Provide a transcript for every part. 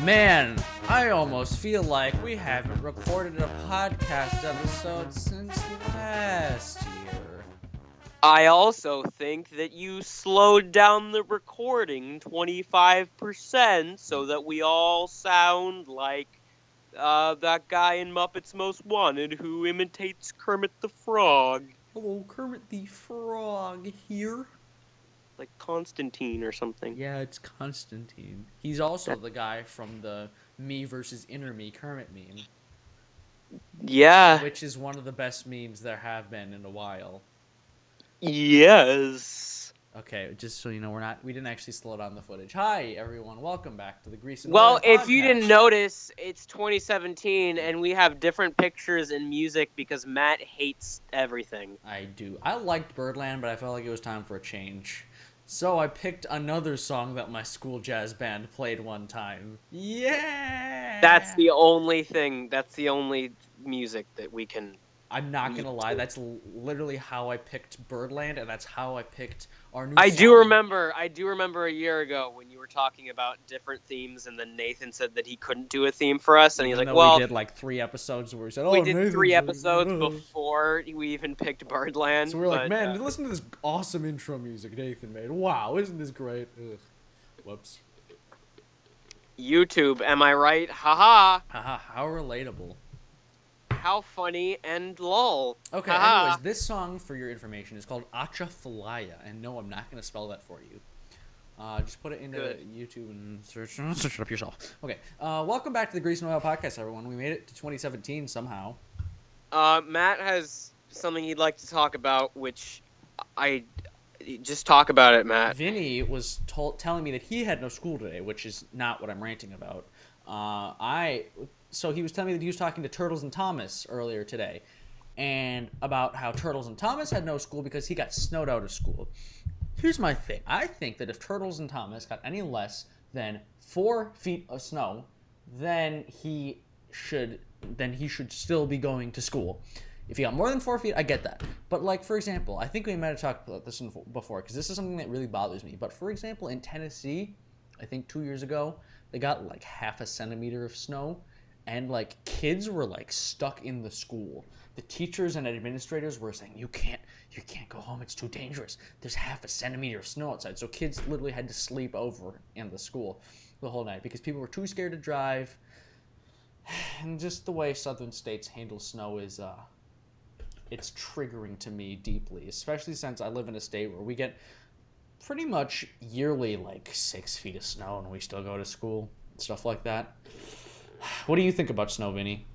Man, I almost feel like we haven't recorded a podcast episode since last year. I also think that you slowed down the recording 25% so that we all sound like that guy in Muppets Most Wanted who imitates Kermit the Frog. Hello, Kermit the Frog here. Like Constantine or something. Yeah, it's Constantine. He's also the guy from the Me versus Inner Me Kermit meme. Yeah. Which is one of the best memes there have been in a while. Yes. Okay, just so you know, we didn't actually slow down the footage. Hi, everyone. Welcome back to the Grease and Well, Oil if podcast. you didn't notice, it's 2017 and we have different pictures and music because Matt hates everything. I do. I liked Birdland, but I felt like it was time for a change. So I picked another song that my school jazz band played one time. Yeah! That's the only thing. That's the only music that we can... I'm not gonna lie, that's literally how I picked Birdland, and that's how I picked our new I song. do remember a year ago when you were talking about different themes, and then Nathan said that he couldn't do a theme for us, and he's like, well... we did like 3 episodes where we said, we did 3 episodes before we even picked Birdland. So we were like, man, listen to this awesome intro music Nathan made. Wow, isn't this great? Ugh. Whoops. YouTube, am I right? Haha. Haha, how relatable. How funny and lol. Okay, Haha. anyways, this song, for your information, is called Achafalaya, and no, I'm not going to spell that for you. Just put it into YouTube and search it up yourself. Okay, welcome back to the Grease and Oil podcast, everyone. We made it to 2017 somehow. Matt has something he'd like to talk about, which I... Just talk about it, Matt. Vinnie was telling me that he had no school today, which is not what I'm ranting about. So he was telling me that he was talking to Turtles and Thomas earlier today, and about how Turtles and Thomas had no school because he got snowed out of school. Here's my thing. I think that if Turtles and Thomas got any less than 4 feet of snow, then he should still be going to school. If he got more than 4 feet, I get that. But, like, for example, I think we might have talked about this before, because this is something that really bothers me. But, for example, in Tennessee, I think 2 years ago, they got, like, half a centimeter of snow. And, like, kids were, like, stuck in the school. The teachers and administrators were saying, you can't go home, it's too dangerous. There's half a centimeter of snow outside. So kids literally had to sleep over in the school the whole night because people were too scared to drive. And just the way southern states handle snow is, it's triggering to me deeply, especially since I live in a state where we get pretty much yearly, like, 6 feet of snow and we still go to school, stuff like that. What do you think about snow, Vinny?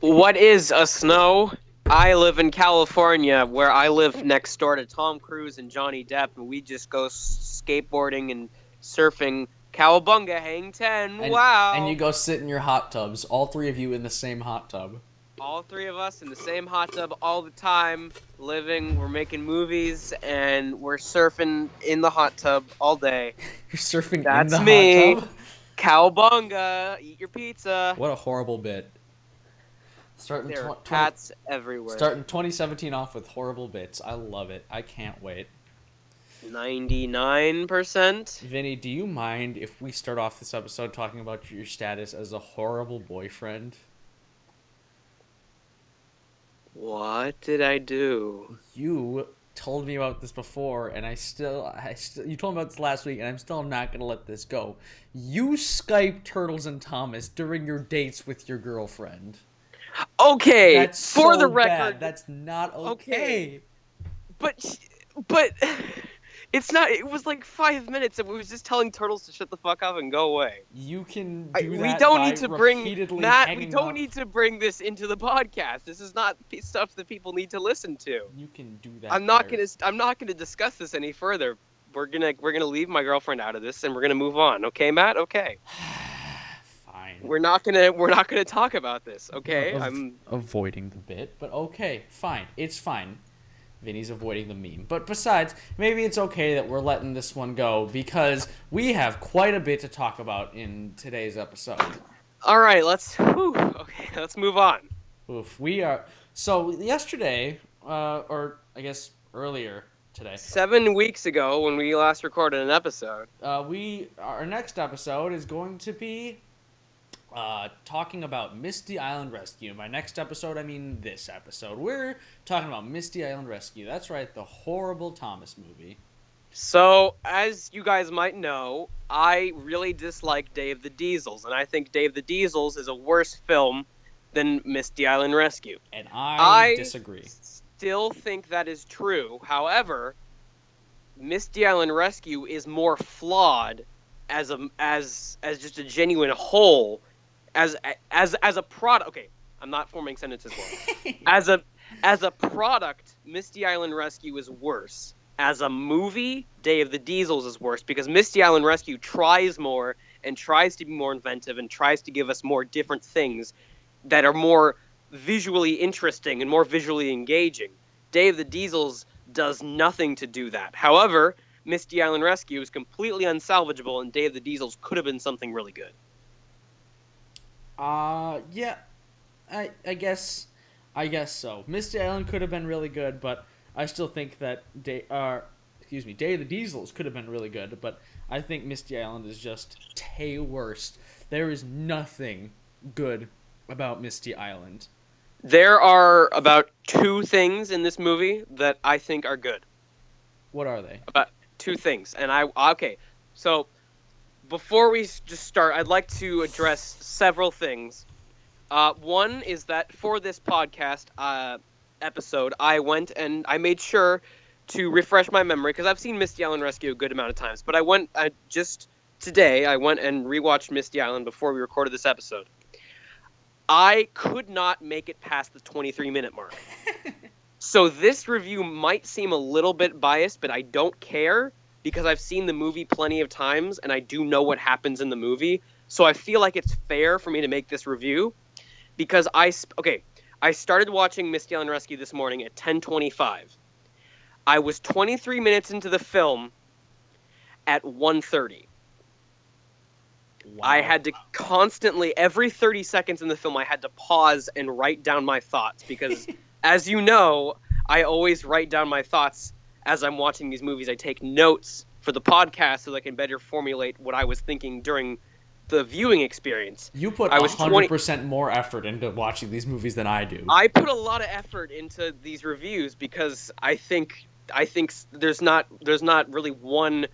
What is a snow? I live in California, where I live next door to Tom Cruise and Johnny Depp, and we just go skateboarding and surfing. Cowabunga, hang 10, wow! And you go sit in your hot tubs, all 3 of you in the same hot tub. All 3 of us in the same hot tub all the time, we're making movies, and we're surfing in the hot tub all day. You're surfing That's in the me. hot tub? Cowabunga, eat your pizza. What a horrible bit. There are cats everywhere. Starting 2017 off with horrible bits. I love it. I can't wait. 99%. Vinny, do you mind if we start off this episode talking about your status as a horrible boyfriend? What did I do? You told me about this before, and you told me about this last week, and I'm still not gonna let this go. You Skyped Turtles and Thomas during your dates with your girlfriend. Okay, That's for so the record, bad. That's not okay. But it's not. It was like 5 minutes, and we was just telling Turtles to shut the fuck up and go away. You can do that. We don't by need to bring Matt. We don't need to bring this into the podcast. This is not stuff that people need to listen to. You can do that. I'm not gonna discuss this any further. We're gonna leave my girlfriend out of this, and we're gonna move on. Okay, Matt? Okay. Fine. We're not gonna talk about this. Okay. I'm avoiding the bit, but okay, fine. It's fine. Vinny's avoiding the meme. But besides, maybe it's okay that we're letting this one go because we have quite a bit to talk about in today's episode. All right, let's move on. Oof, we are... So, yesterday, or I guess earlier, today. 7 weeks ago when we last recorded an episode. Our next episode is going to be talking about Misty Island Rescue. My next episode, I mean this episode. We're talking about Misty Island Rescue. That's right, the horrible Thomas movie. So, as you guys might know, I really dislike Day of the Diesels, and I think Day of the Diesels is a worse film than Misty Island Rescue. And I disagree. Still think that is true. However, Misty Island Rescue is more flawed as just a genuine whole, as a product. Okay, I'm not forming sentences well. As a product, Misty Island Rescue is worse. As a movie, Day of the Diesels is worse because Misty Island Rescue tries more and tries to be more inventive and tries to give us more different things that are more visually interesting and more visually engaging. Day of the Diesels does nothing to do that. However, Misty Island Rescue is completely unsalvageable, and Day of the Diesels could have been something really good. Yeah, I guess so. Misty Island could have been really good, but I still think that Day of the Diesels could have been really good, but I think Misty Island is just worst. There is nothing good about Misty Island. There are about 2 things in this movie that I think are good. What are they? About 2 things. And okay. So, before we just start, I'd like to address several things. One is that for this podcast episode, I went and I made sure to refresh my memory, because I've seen Misty Island Rescue a good amount of times, but just today, I went and rewatched Misty Island before we recorded this episode. I could not make it past the 23-minute mark. So this review might seem a little bit biased, but I don't care because I've seen the movie plenty of times and I do know what happens in the movie. So I feel like it's fair for me to make this review because I started watching Misty Island Rescue this morning at 10:25. I was 23 minutes into the film at 1:30. Wow. I had to constantly, every 30 seconds in the film, I had to pause and write down my thoughts because, as you know, I always write down my thoughts as I'm watching these movies. I take notes for the podcast so that I can better formulate what I was thinking during the viewing experience. You put 100% more effort into watching these movies than I do. I put a lot of effort into these reviews because I think there's not really one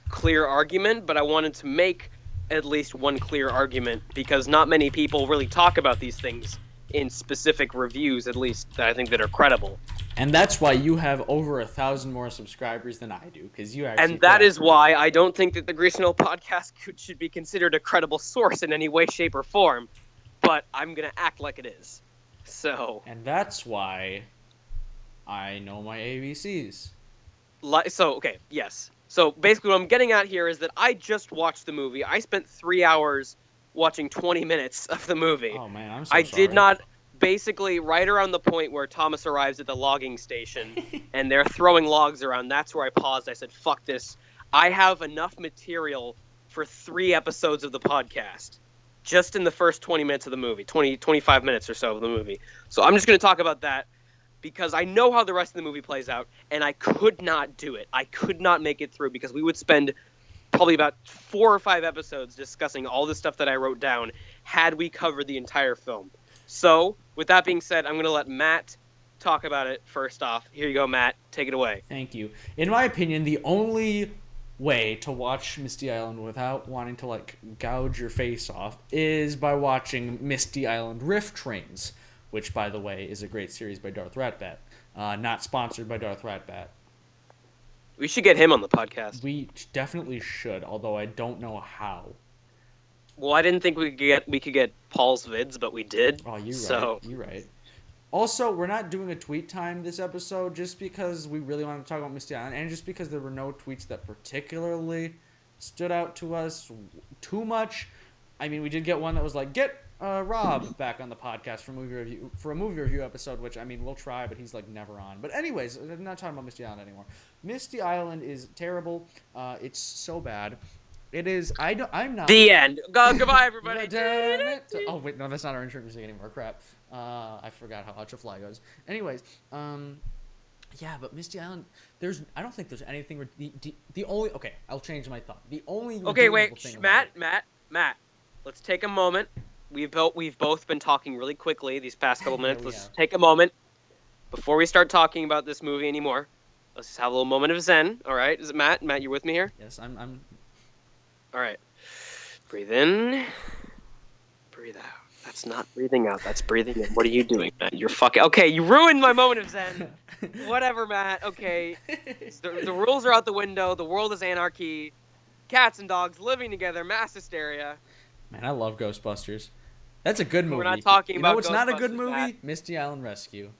clear argument, but I wanted to make at least one clear argument because not many people really talk about these things in specific reviews, at least that I think that are credible. And that's why you have over 1,000 more subscribers than I do, because you actually. And that is why I don't think that the Grease and Oil podcast should be considered a credible source in any way, shape, or form. But I'm gonna act like it is. So. And that's why I know my ABCs. Yes. So basically what I'm getting at here is that I just watched the movie. I spent 3 hours watching 20 minutes of the movie. Oh, man, I'm so sorry. I did not, basically, right around the point where Thomas arrives at the logging station and they're throwing logs around, that's where I paused. I said, fuck this. I have enough material for 3 episodes of the podcast just in the first 20 minutes of the movie, 25 minutes or so of the movie. So I'm just going to talk about that. Because I know how the rest of the movie plays out, and I could not do it. I could not make it through because we would spend probably about 4 or 5 episodes discussing all the stuff that I wrote down had we covered the entire film. So, with that being said, I'm going to let Matt talk about it first off. Here you go, Matt. Take it away. Thank you. In my opinion, the only way to watch Misty Island without wanting to, gouge your face off is by watching Misty Island Riff Trains, which, by the way, is a great series by Darth Ratbat. Not sponsored by Darth Ratbat. We should get him on the podcast. We definitely should, although I don't know how. Well, I didn't think we could get Paul's vids, but we did. Oh, you're right. Also, we're not doing a tweet time this episode just because we really want to talk about Misty Island, and just because there were no tweets that particularly stood out to us too much. I mean, we did get one that was like, get Rob back on the podcast for a movie review episode, which, I mean, we'll try, but he's never on. But anyways, I'm not talking about Misty Island anymore. Misty Island is terrible. It's so bad. It is. I'm not. The end. Goodbye, everybody. Oh wait, no, that's not our intro music anymore. Crap. I forgot how Out Your Fly goes. Anyways, Yeah, but Misty Island, I don't think there's anything. The only. Okay, I'll change my thought. The only Okay, redeemable wait, thing about it. Matt. Let's take a moment. We've both been talking really quickly these past couple Yeah, minutes. we Let's have. just take a moment before we start talking about this movie anymore. Let's just have a little moment of zen. All right, is it Matt? Matt, you with me here? Yes, I'm. All right. Breathe in. Breathe out. That's not breathing out. That's breathing in. What are you doing, Matt? You're fucking. Okay, you ruined my moment of zen. Whatever, Matt. Okay. The rules are out the window. The world is anarchy. Cats and dogs living together. Mass hysteria. Man, I love Ghostbusters. That's a good We're not movie. talking You know about what's not a good Ghostbusters, Matt. movie? Misty Island Rescue.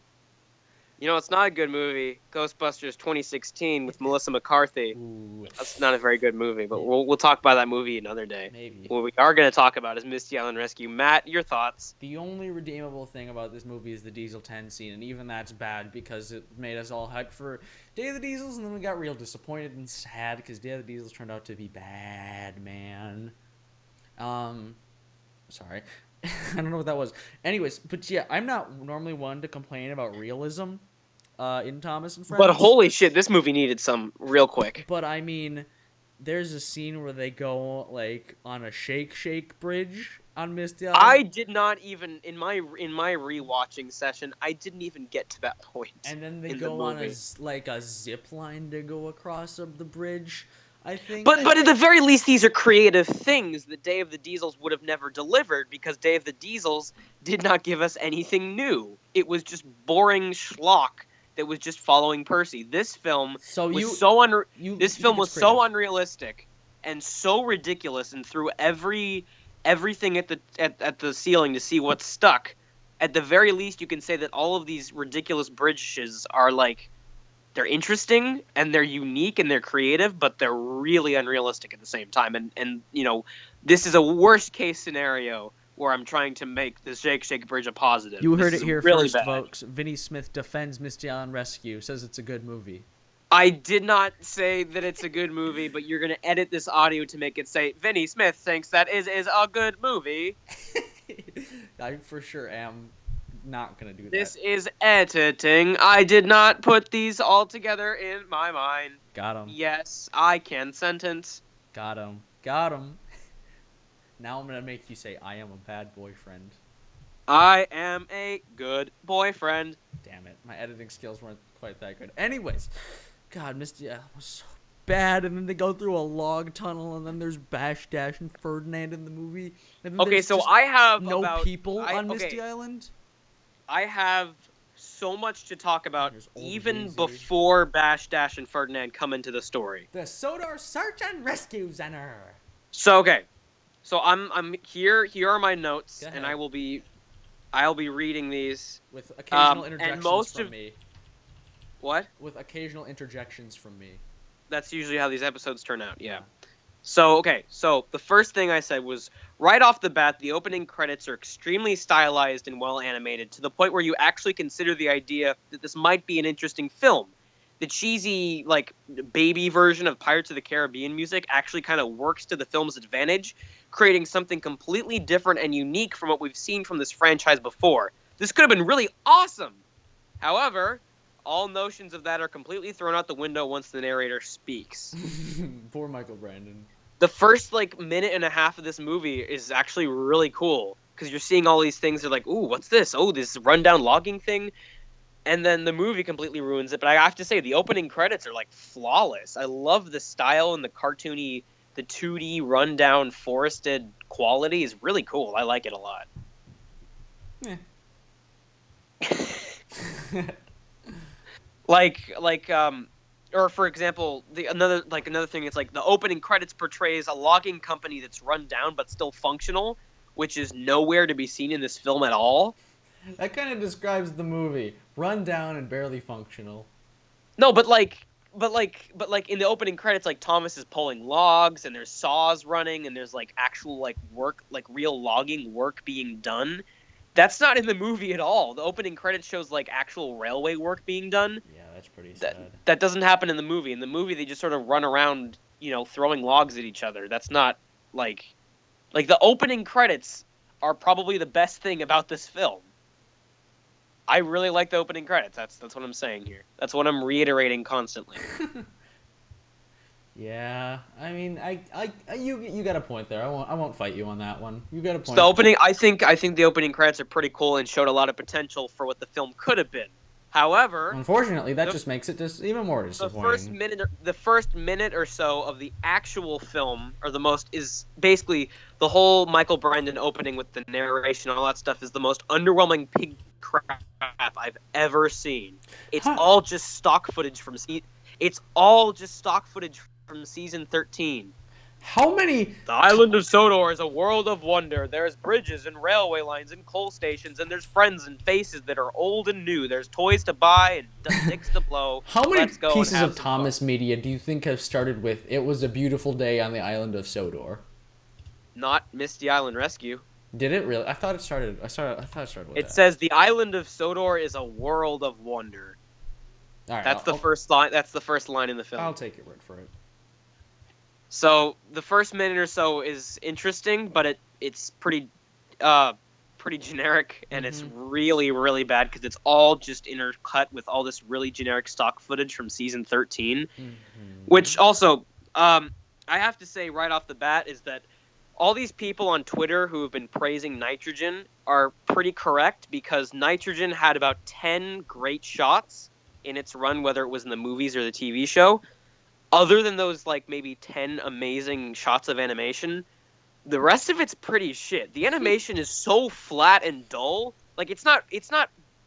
You know, it's not a good movie. Ghostbusters 2016 with Melissa McCarthy. Ooh, That's not a very good movie, but we'll talk about that movie another day. maybe. What we are going to talk about is Misty Island Rescue. Matt, your thoughts? The only redeemable thing about this movie is the Diesel 10 scene, and even that's bad because it made us all hyped for Day of the Diesels, and then we got real disappointed and sad because Day of the Diesels turned out to be bad, man. Sorry. I don't know what that was. Anyways, but yeah, I'm not normally one to complain about realism in Thomas and Friends. But holy shit, this movie needed some real quick. But I mean, there's a scene where they go like on a shake bridge on Misty Island. I did not even in my rewatching session. I didn't even get to that point. And then they go on a zip line to go across of the bridge. I think. But at the very least, these are creative things that Day of the Diesels would have never delivered because Day of the Diesels did not give us anything new. It was just boring schlock that was just following Percy. This film was so unrealistic and so ridiculous, and threw everything at the ceiling to see what's stuck. At the very least, you can say that all of these ridiculous bridges are like. They're interesting and they're unique and they're creative, but they're really unrealistic at the same time. And you know, this is a worst case scenario where I'm trying to make the Shake Bridge a positive. You heard it here really first, bad. folks. Vinnie Smith defends Misty Island Rescue, says it's a good movie. I did not say that it's a good movie, but you're going to edit this audio to make it say, Vinnie Smith thinks that is a good movie. I for sure am not going to do that. This is editing. I did not put these all together in my mind. Got him. Yes, I can sentence. Got him. Now I'm going to make you say, I am a bad boyfriend. I am a good boyfriend. Damn it. My editing skills weren't quite that good. Anyways, God, Misty Island was so bad. And then they go through a log tunnel, and then there's Bash Dash and Ferdinand in the movie. And then Okay, so I have people on Misty Island. I have so much to talk about even Weezer. before Bash Dash and Ferdinand come into the story. The Sodor Search and Rescue Center. So okay. So I'm here. Here are my notes, and I'll be reading these with occasional interjections from me. What? With occasional interjections from me. That's usually how these episodes turn out. Yeah. So okay. So the first thing I said was right off the bat, the opening credits are extremely stylized and well animated to the point where you actually consider the idea that this might be an interesting film. The cheesy, like, baby version of Pirates of the Caribbean music actually kind of works to the film's advantage, creating something completely different and unique from what we've seen from this franchise before. This could have been really awesome. However, all notions of that are completely thrown out the window once the narrator speaks. Poor Michael Brandon. The first, like, minute and a half of this movie is actually really cool, because you're seeing all these things, they're like, ooh, what's this? Oh, this rundown logging thing? And then the movie completely ruins it, but I have to say, the opening credits are, like, flawless. I love the style and the cartoony, the 2D rundown forested quality is really cool. I like it a lot. Yeah. Or for example, another thing is like the opening credits portrays a logging company that's run down but still functional, which is nowhere to be seen in this film at all. That kind of describes the movie: run down and barely functional. No, but in the opening credits, like Thomas is pulling logs and there's saws running and there's like actual like work, like real logging work being done. That's not in the movie at all. The opening credits shows like actual railway work being done. Yeah, that's pretty sad. That doesn't happen in the movie. In the movie, they just sort of run around, you know, throwing logs at each other. That's not like the opening credits are probably the best thing about this film. I really like the opening credits. That's what I'm saying here. That's what I'm reiterating constantly. Yeah, I mean, you got a point there. I won't fight you on that one. You got a So point. the opening, I think the opening credits are pretty cool and showed a lot of potential for what the film could have been. However, Unfortunately, that just makes it just even more disappointing. the first minute or so of the actual film, or is basically the whole Michael Brandon opening with the narration and all that stuff is the most underwhelming pig crap I've ever seen. It's all just stock footage from season 13. How many? The island of Sodor is a world of wonder. There's bridges and railway lines and coal stations, and there's friends and faces that are old and new. There's toys to buy and dicks to blow. How many Let's go pieces and have of some Thomas fun. media do you think have started with "It was a beautiful day on the island of Sodor"? Not Misty Island Rescue. Did it really? I thought it started. I thought it started with It that. says the island of Sodor is a world of wonder. All right, That's the first line. That's the first line in the film. I'll take your word for it. So the first minute or so is interesting, but it's pretty generic, and it's really, really bad because it's all just intercut with all this really generic stock footage from season 13, which also I have to say right off the bat is that all these people on Twitter who have been praising Nitrogen are pretty correct, because Nitrogen had about 10 great shots in its run, whether it was in the movies or the TV show. Other than those, like, maybe 10 amazing shots of animation, the rest of it's pretty shit. The animation is so flat and dull. Like, it's not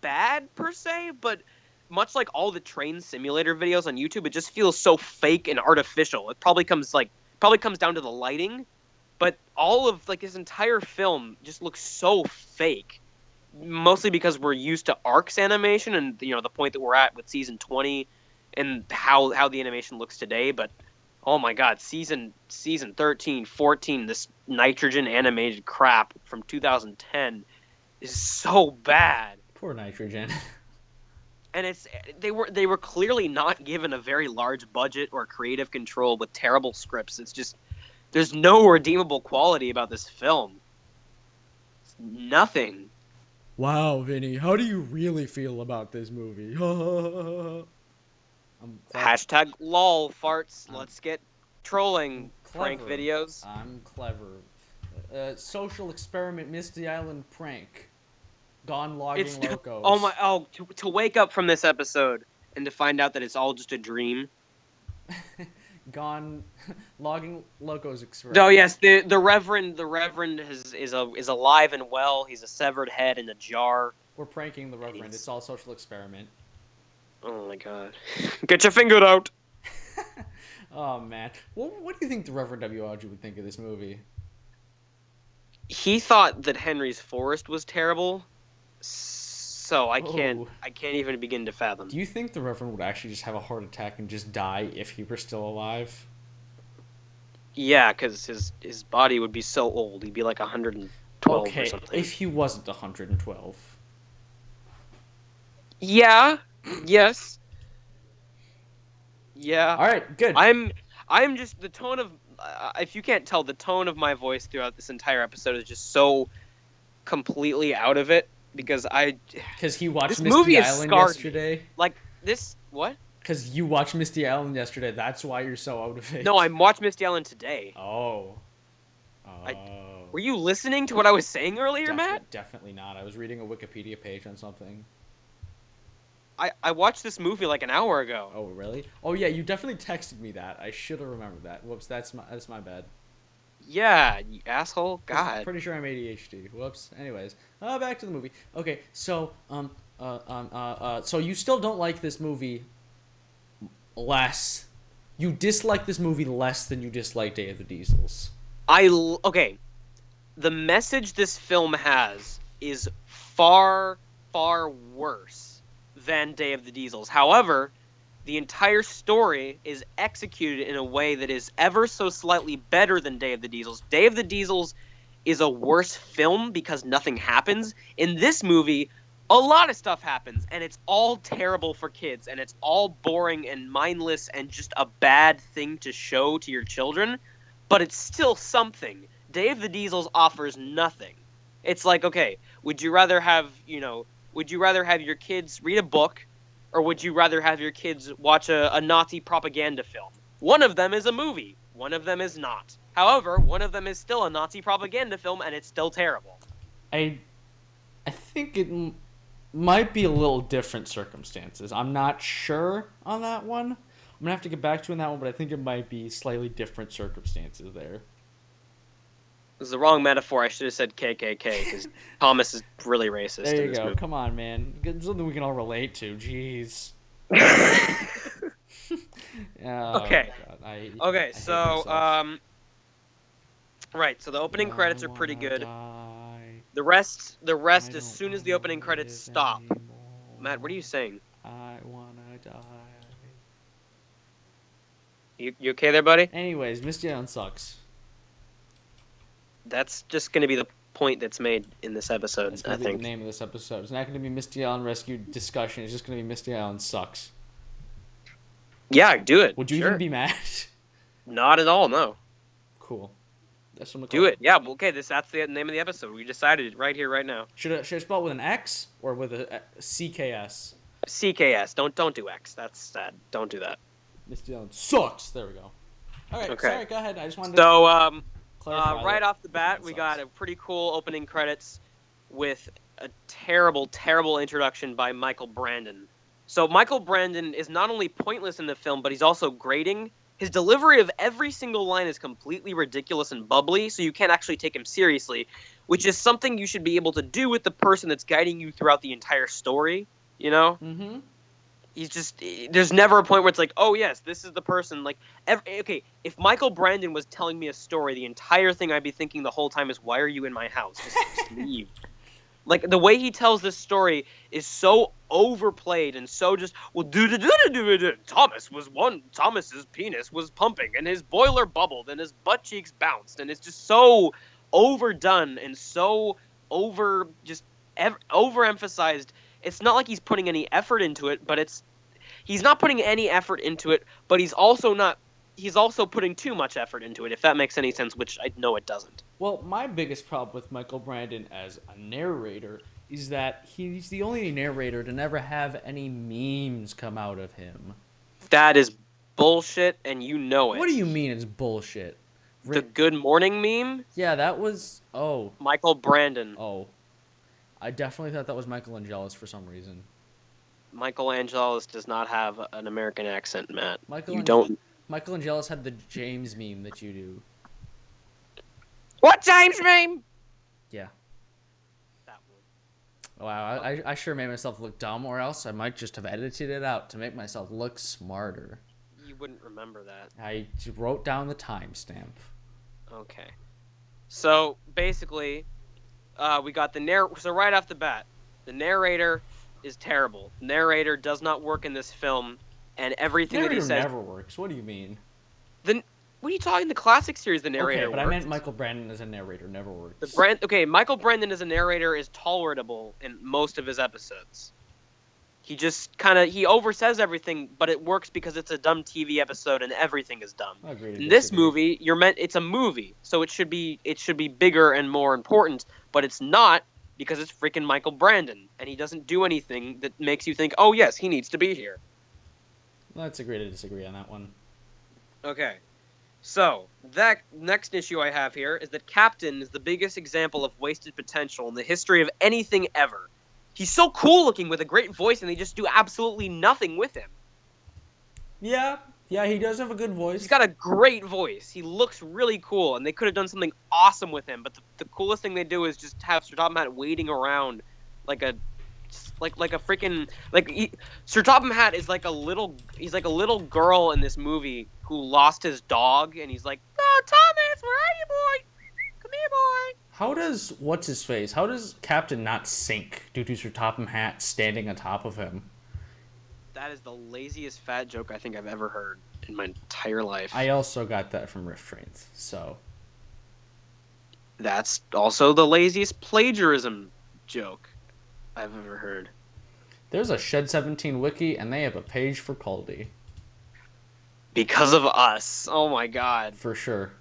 bad per se, but much like all the train simulator videos on YouTube, it just feels so fake and artificial. It probably comes down to the lighting, but all of, like, this entire film just looks so fake. Mostly because we're used to Arc's animation and, you know, the point that we're at with season 20 and how the animation looks today. But oh my god, season 13, 14, this Nitrogen animated crap from 2010 is so bad. Poor Nitrogen. And they were clearly not given a very large budget or creative control with terrible scripts. It's just there's no redeemable quality about this film. It's nothing. Wow, Vinny, how do you really feel about this movie? Hashtag lol farts. Let's get trolling prank videos. I'm clever. Social experiment Misty Island prank. Gone logging locos. To wake up from this episode and to find out that it's all just a dream. Gone logging locos experiment. Oh yes, the Reverend is alive and well. He's a severed head in a jar. We're pranking the Reverend. It's all social experiment. Oh my god. Get your finger out. Oh man. What do you think the Reverend W.O.G. would think of this movie? He thought that Henry's Forest was terrible. So I can't even begin to fathom. Do you think the Reverend would actually just have a heart attack and just die if he were still alive? Yeah, because his body would be so old. He'd be like 112 or something. Okay, if he wasn't 112. Yeah. Yes. Yeah. All right, good. I'm just the tone of if you can't tell, the tone of my voice throughout this entire episode is just so completely out of it because he watched this Misty movie Island scarred yesterday. Me. Like this what? Because you watched Misty Island yesterday. That's why you're so out of it. No, I watched Misty Island today. Oh. Were you listening to what I was saying earlier, Matt? Definitely not. I was reading a Wikipedia page on something. I watched this movie like an hour ago. Oh, really? Oh, yeah, you definitely texted me that. I should have remembered that. Whoops, that's my bad. Yeah, you asshole. God. I'm pretty sure I'm ADHD. Whoops. Anyways, back to the movie. Okay, so so you still don't like this movie less. You dislike this movie less than you dislike Day of the Diesels. Okay. The message this film has is far, far worse than Day of the Diesels. However, the entire story is executed in a way that is ever so slightly better than Day of the Diesels. Day of the Diesels is a worse film because nothing happens. In this movie, a lot of stuff happens, and it's all terrible for kids, and it's all boring and mindless and just a bad thing to show to your children, but it's still something. Day of the Diesels offers nothing. It's like, okay, would you rather have, Would you rather have your kids read a book, or would you rather have your kids watch a Nazi propaganda film? One of them is a movie. One of them is not. However, one of them is still a Nazi propaganda film, and it's still terrible. I think it might be a little different circumstances. I'm not sure on that one. I'm gonna have to get back to you on that one, but I think it might be slightly different circumstances there. This is the wrong metaphor. I should have said KKK, because Thomas is really racist. There in you this go. movie. Come on, man. Get something we can all relate to. Jeez. Oh, Okay. God. I Okay, hate so myself. right. So the opening credits I are pretty wanna good. die. The rest, I as don't soon as the wanna opening credits live stop. anymore. Matt, what are you saying? I wanna die. You okay there, buddy? Anyways, Misty Island sucks. That's just going to be the point that's made in this episode, That's I gonna be think. the name of this episode. It's not gonna be Misty Island Rescue discussion. It's just gonna be Misty Island sucks. Yeah, do it. Would you sure. even be mad? Not at all, no. Cool. That's what I'm Do it. Yeah, well, okay, that's the name of the episode. We decided it right here, right now. Should I spell it with an X or with a CKS? CKS. Don't do X. That's sad. Don't do that. Misty Island sucks. There we go. All right. Okay. Sorry. Go ahead. I just wanted to So, clarify. right that off the bat, it we sucks. got a pretty cool opening credits with a terrible, terrible introduction by Michael Brandon. So Michael Brandon is not only pointless in the film, but he's also grating. His delivery of every single line is completely ridiculous and bubbly, so you can't actually take him seriously, which is something you should be able to do with the person that's guiding you throughout the entire story, you know? Mm-hmm. He's just, there's never a point where it's like, oh yes, this is the person, like, okay, if Michael Brandon was telling me a story, the entire thing I'd be thinking the whole time is, why are you in my house? Just leave. Like, the way he tells this story is so overplayed and so just, well, Thomas's penis was pumping and his boiler bubbled and his butt cheeks bounced, and it's just so overdone and so overemphasized. It's not like he's putting any effort into it, but he's not putting any effort into it, but he's also putting too much effort into it, if that makes any sense, which I know it doesn't. Well, my biggest problem with Michael Brandon as a narrator is that he's the only narrator to never have any memes come out of him. That is bullshit, and you know it. What do you mean it's bullshit? The Good Morning meme? Yeah, that was... Oh. Michael Brandon. Oh. I definitely thought that was Michael Angelis for some reason. Michael Angelis does not have an American accent, Matt. Michael Angelis had the James meme that you do. What James meme? Yeah. That one. Wow, I sure made myself look dumb, or else I might just have edited it out to make myself look smarter. You wouldn't remember that. I wrote down the timestamp. Okay. So, basically, we got so right off the bat, the narrator is terrible. The narrator does not work in this film, and everything that he Narrator says... never works. What do you mean? What are you talking? The classic series, the narrator Okay, but I works. meant Michael Brandon as a narrator never works. Michael Brandon as a narrator is tolerable in most of his episodes. He just he oversays everything, but it works because it's a dumb TV episode and everything is dumb. I agree to In this disagree. movie, it's a movie, so it should be bigger and more important, but it's not because it's freaking Michael Brandon, and he doesn't do anything that makes you think, oh yes, he needs to be here. Let's agree to disagree on that one. Okay. So, that next issue I have here is that Captain is the biggest example of wasted potential in the history of anything ever. He's so cool looking with a great voice, and they just do absolutely nothing with him. Yeah, he does have a good voice. He's got a great voice. He looks really cool, and they could have done something awesome with him, but the coolest thing they do is just have Sir Topham Hatt waiting around like a freaking Sir Topham Hatt is like a little girl in this movie who lost his dog, and he's like, "Oh, Thomas, where are you, boy? Come here, boy." How does Captain not sink due to Sir Topham Hatt standing on top of him? That is the laziest fat joke I think I've ever heard in my entire life. I also got that from Riff Trains, so That's also the laziest plagiarism joke I've ever heard. there's a Shed 17 wiki, and they have a page for Caldy. Because of us. Oh my god. For sure.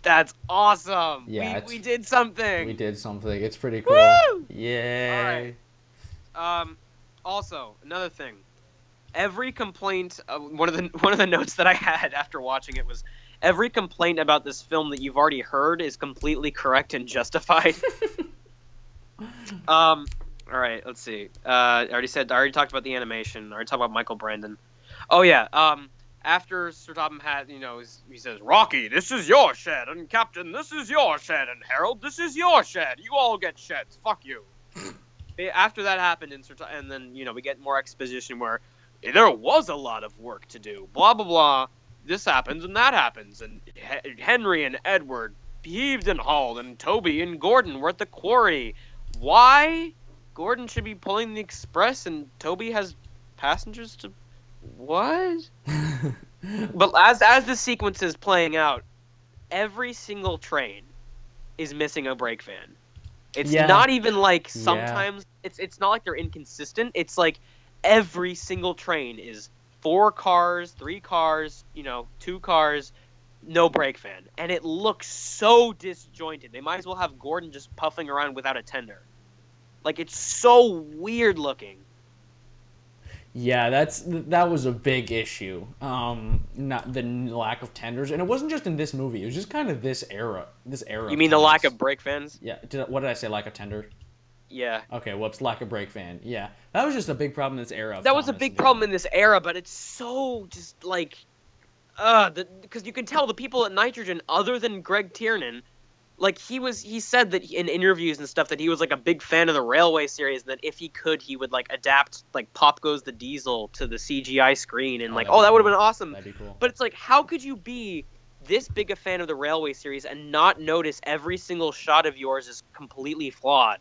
That's awesome. Yeah, we did something. We did something. It's pretty cool. Woo! Yay. Alright. Also, another thing. Every complaint, one of the notes that I had after watching it was every complaint about this film that you've already heard is completely correct and justified. All right, let's see. I already talked about the animation. I already talked about Michael Brandon. Oh yeah. After Sir Topham had, he says, "Rocky, this is your shed, and Captain, this is your shed, and Harold, this is your shed. You all get sheds. Fuck you." After that happened, and then we get more exposition where there was a lot of work to do. Blah blah blah. This happens and that happens, and Henry and Edward heaved and hauled, and Toby and Gordon were at the quarry. Why? Gordon should be pulling the express, and Toby has passengers to. What? But as the sequence is playing out, every single train is missing a brake van. It's not even like sometimes it's not like they're inconsistent. It's like every single train is 4 cars, 3 cars, 2 cars, no brake van, and it looks so disjointed. They might as well have Gordon just puffing around without a tender. Like, it's so weird looking. Yeah, that was a big issue. Not the lack of tenders, and it wasn't just in this movie. It was just kind of this era. You mean the lack of brake vans? Yeah. What did I say? Lack of tender? Yeah. Okay. Whoops. Lack of brake van. Yeah. That was just a big problem in this era. That was a big problem in this era, but it's so just like, because you can tell the people at Nitrogen, other than Greg Tiernan. Like, he said that in interviews and stuff that he was, like, a big fan of the Railway series, and that if he could, he would, like, adapt, like, Pop Goes the Diesel to the CGI screen, and, that would have been awesome. That'd be cool. But it's like, how could you be this big a fan of the Railway series and not notice every single shot of yours is completely flawed?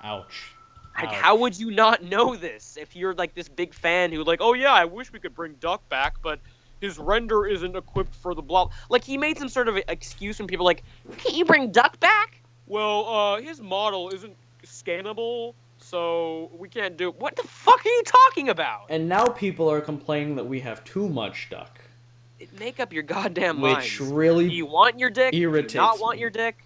Ouch. Like, how would you not know this if you're, like, this big fan who, like, oh, yeah, I wish we could bring Duck back, but his render isn't equipped for the blah. Like, he made some sort of excuse when people like, can't you bring Duck back? Well, his model isn't scannable, so we can't do. What the fuck are you talking about? And now people are complaining that we have too much Duck. Make up your goddamn mind. Which really do you want your dick? irritates Do you not want your dick?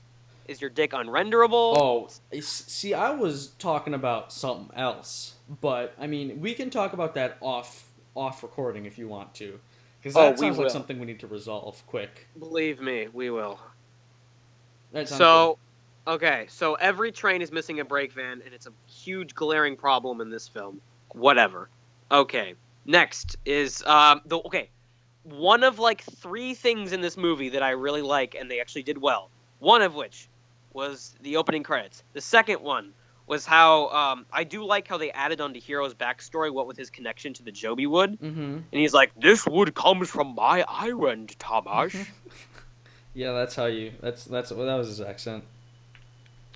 Is your dick unrenderable? Oh, see, I was talking about something else, but I mean, we can talk about that off recording if you want to. Because that sounds like something we need to resolve quick. Believe me, we will. So every train is missing a brake van, and it's a huge glaring problem in this film. Whatever. Okay, next is one of like 3 things in this movie that I really like, and they actually did well. One of which was the opening credits. The second one was how I do like how they added onto Hero's backstory what with his connection to the Joby wood. Mm-hmm. And he's like, "This wood comes from my island, Thomas." Yeah, that was his accent.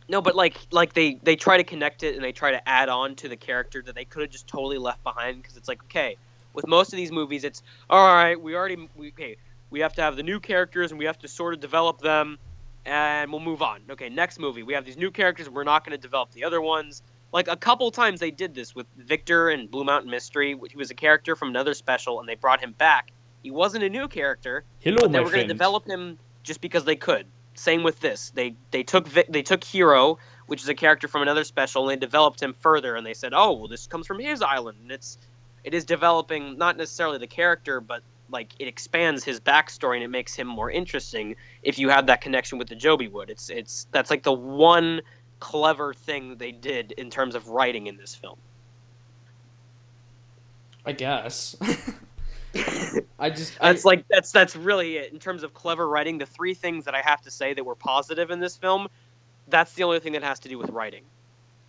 No, but like they try to connect it and they try to add on to the character that they could have just totally left behind, because it's like, okay, with most of these movies, it's all right. We have to have the new characters and we have to sort of develop them. And we'll move on. Okay, next movie. We have these new characters, and we're not going to develop the other ones. Like, a couple times they did this with Victor and Blue Mountain Mystery. He was a character from another special, and they brought him back. He wasn't a new character, but they were going to develop him just because they could. Same with this. They took Hero, which is a character from another special, and they developed him further. And they said, oh, well, this comes from his island. And it is developing not necessarily the character, but like it expands his backstory and it makes him more interesting if you have that connection with the Joby wood. That's like the one clever thing they did in terms of writing in this film. I guess. That's really it in terms of clever writing. The 3 things that I have to say that were positive in this film, that's the only thing that has to do with writing.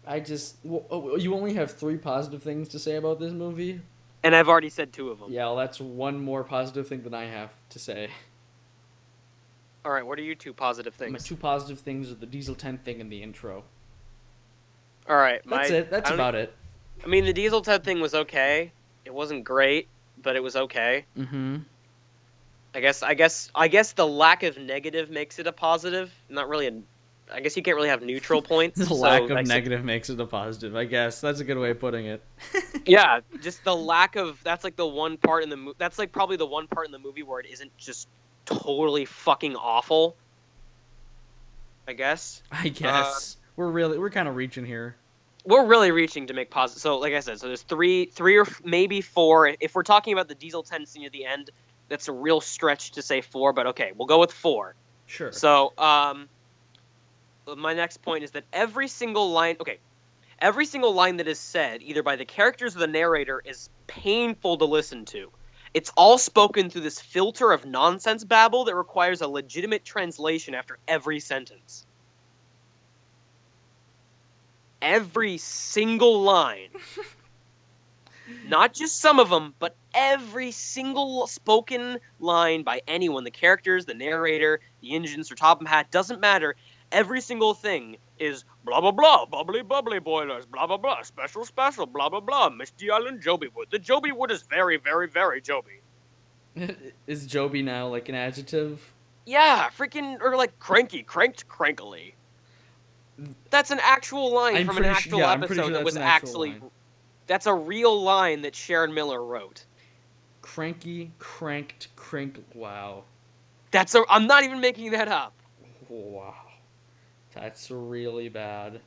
You only have 3 positive things to say about this movie? And I've already said 2 of them. Yeah, well, that's one more positive thing than I have to say. All right, what are your 2 positive things? My 2 positive things are the Diesel 10 thing and the intro. All right. That's it. That's about it. I mean, the Diesel 10 thing was okay. It wasn't great, but it was okay. Mm-hmm. I guess the lack of negative makes it a positive. Not really I guess you can't really have neutral points. The lack of negative makes it a positive, I guess. That's a good way of putting it. Yeah, just the lack of... That's like the one part in the movie... That's like probably the one part in the movie where it isn't just totally fucking awful. I guess. We're kind of reaching here. we're really reaching to make positive. So, like I said, so there's three or maybe four. If we're talking about the Diesel 10 scene at the end, that's a real stretch to say four, but okay, we'll go with four. Sure. So, my next point is that every single line that is said, either by the characters or the narrator, is painful to listen to. It's all spoken through this filter of nonsense babble that requires a legitimate translation after every sentence. Every single line. Not just some of them, but every single spoken line by anyone, the characters, the narrator, the engines, or Topham Hatt, doesn't matter. Every single thing is blah, blah, blah, bubbly, bubbly boilers, blah, blah, blah, special, special, blah, blah, blah, Misty Island Joby Wood. The Joby Wood is very, very, very Joby. Is Joby now like an adjective? Yeah, freaking, or like cranky, cranked crankily. That's an actual line from an actual episode that was actually... Line. That's a real line that Sharon Miller wrote. Cranky, cranked, crink. Wow. I'm not even making that up. Wow. That's really bad.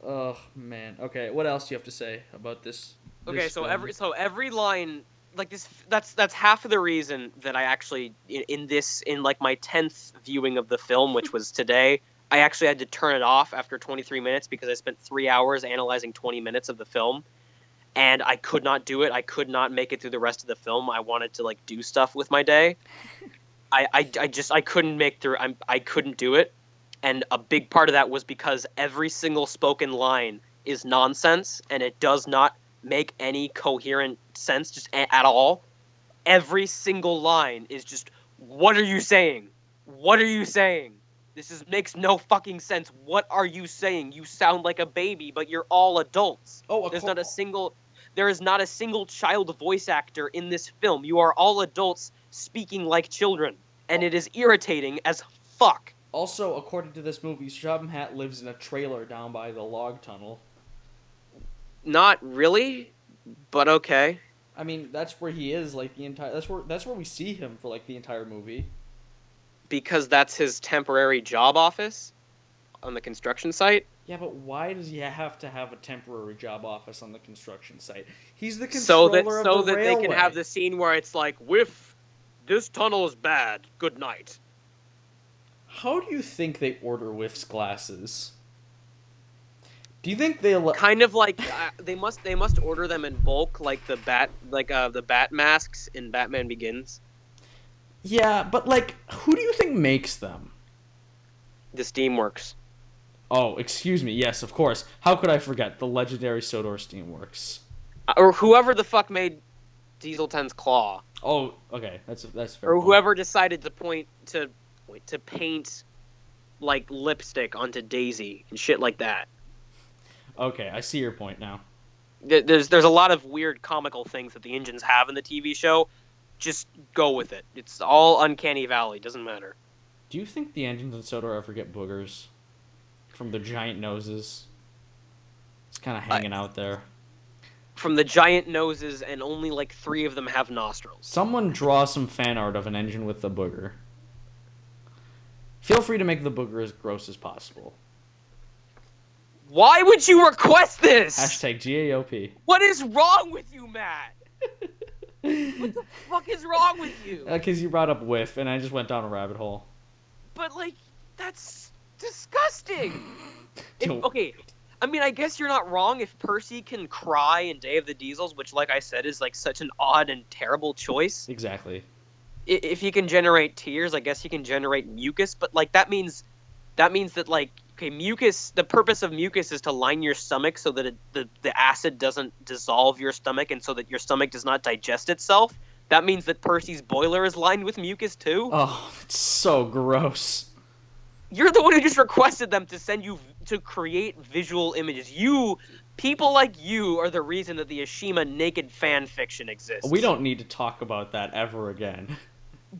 Oh man. Okay, what else do you have to say about this? Okay, so every line like this, that's half of the reason that I actually in like my 10th viewing of the film, which was today, I actually had to turn it off after 23 minutes because I spent 3 hours analyzing 20 minutes of the film, and I could not do it. I could not make it through the rest of the film. I wanted to like do stuff with my day. I couldn't make through. I couldn't do it, and a big part of that was because every single spoken line is nonsense, and it does not make any coherent sense just at all. Every single line is just, what are you saying? What are you saying? Makes no fucking sense. What are you saying? You sound like a baby, but you're all adults. There is not a single child voice actor in this film. You are all adults speaking like children, and it is irritating as fuck. Also, according to this movie, Topham Hatt lives in a trailer down by the log tunnel. Not really, but okay. I mean, that's where he is, like, the entire... That's where we see him for, like, the entire movie. Because that's his temporary job office on the construction site? Yeah, but why does he have to have a temporary job office on the construction site? He's the controller of the railway. So that they can have the scene where it's like, whiff, this tunnel is bad, good night. How do you think they order Whiff's glasses? Do you think they kind of like they must order them in bulk, like the bat masks in Batman Begins? Yeah, but like, who do you think makes them? The Steamworks. Oh, excuse me. Yes, of course. How could I forget the legendary Sodor Steamworks? Or whoever the fuck made Diesel 10's claw. Oh, okay. That's fair. Or whoever decided to paint like lipstick onto Daisy and shit like that. Okay, I see your point now. There's a lot of weird comical things that the engines have in the TV show. Just go with it. It's all Uncanny Valley. Doesn't matter. Do you think the engines in Sodor ever get boogers from the giant noses? It's kind of hanging out there. From the giant noses, and only like 3 of them have nostrils. Someone draw some fan art of an engine with the booger. Feel free to make the booger as gross as possible. Why would you request this? Hashtag GAOP. What is wrong with you, Matt? What the fuck is wrong with you? Because you brought up Whiff, and I just went down a rabbit hole. But, like, that's disgusting. Okay, I mean, I guess you're not wrong if Percy can cry in Day of the Diesels, which, like I said, is, like, such an odd and terrible choice. Exactly. If he can generate tears, I guess he can generate mucus, but, like, that means that, like, okay, mucus, the purpose of mucus is to line your stomach so that the acid doesn't dissolve your stomach and so that your stomach does not digest itself. That means that Percy's boiler is lined with mucus too. Oh, it's so gross. You're the one who just requested them to send you to create visual images. People like you are the reason that the Ashima naked fan fiction exists. We don't need to talk about that ever again.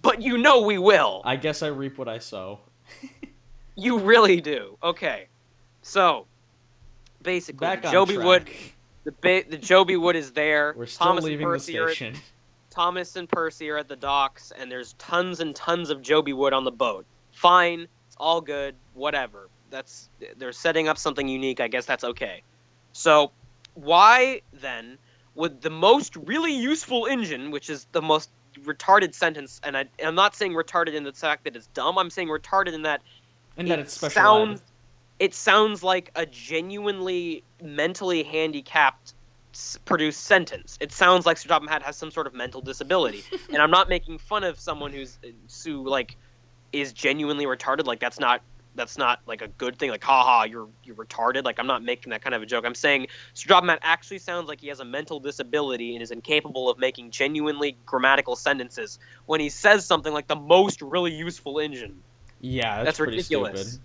But you know we will. I guess I reap what I sow. You really do. Okay, so basically, back on Joby track. Wood, the Joby Wood is there. We're still leaving the station. Thomas and Percy are at the docks, and there's tons and tons of Joby Wood on the boat. Fine, it's all good, whatever. they're setting up something unique. I guess that's okay. So why then would the most really useful engine, which is the most retarded sentence, and I'm not saying retarded in the fact that it's dumb. I'm saying retarded in that And that it's special ed. it sounds like a genuinely mentally handicapped produced sentence. It sounds like Sir Topham Hatt has some sort of mental disability, and I'm not making fun of someone who like is genuinely retarded. Like that's not like a good thing. Like haha, you're retarded. Like I'm not making that kind of a joke. I'm saying Sir Topham Hatt actually sounds like he has a mental disability and is incapable of making genuinely grammatical sentences when he says something like the most really useful engine. Yeah, that's pretty ridiculous. stupid.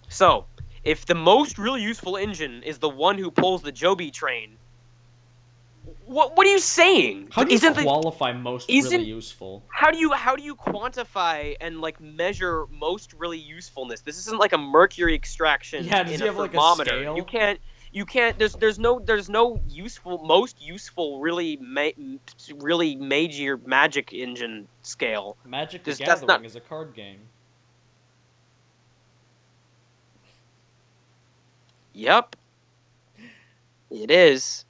So, if the most really useful engine is the one who pulls the Joby train, what are you saying? How do you qualify most really useful? How do you quantify and like measure most really usefulness? This isn't like a mercury extraction Yeah, does in he have thermometer. like a scale? You can't. There's no most useful really major magic engine scale. Magic the Gathering is a card game. Yep. It is.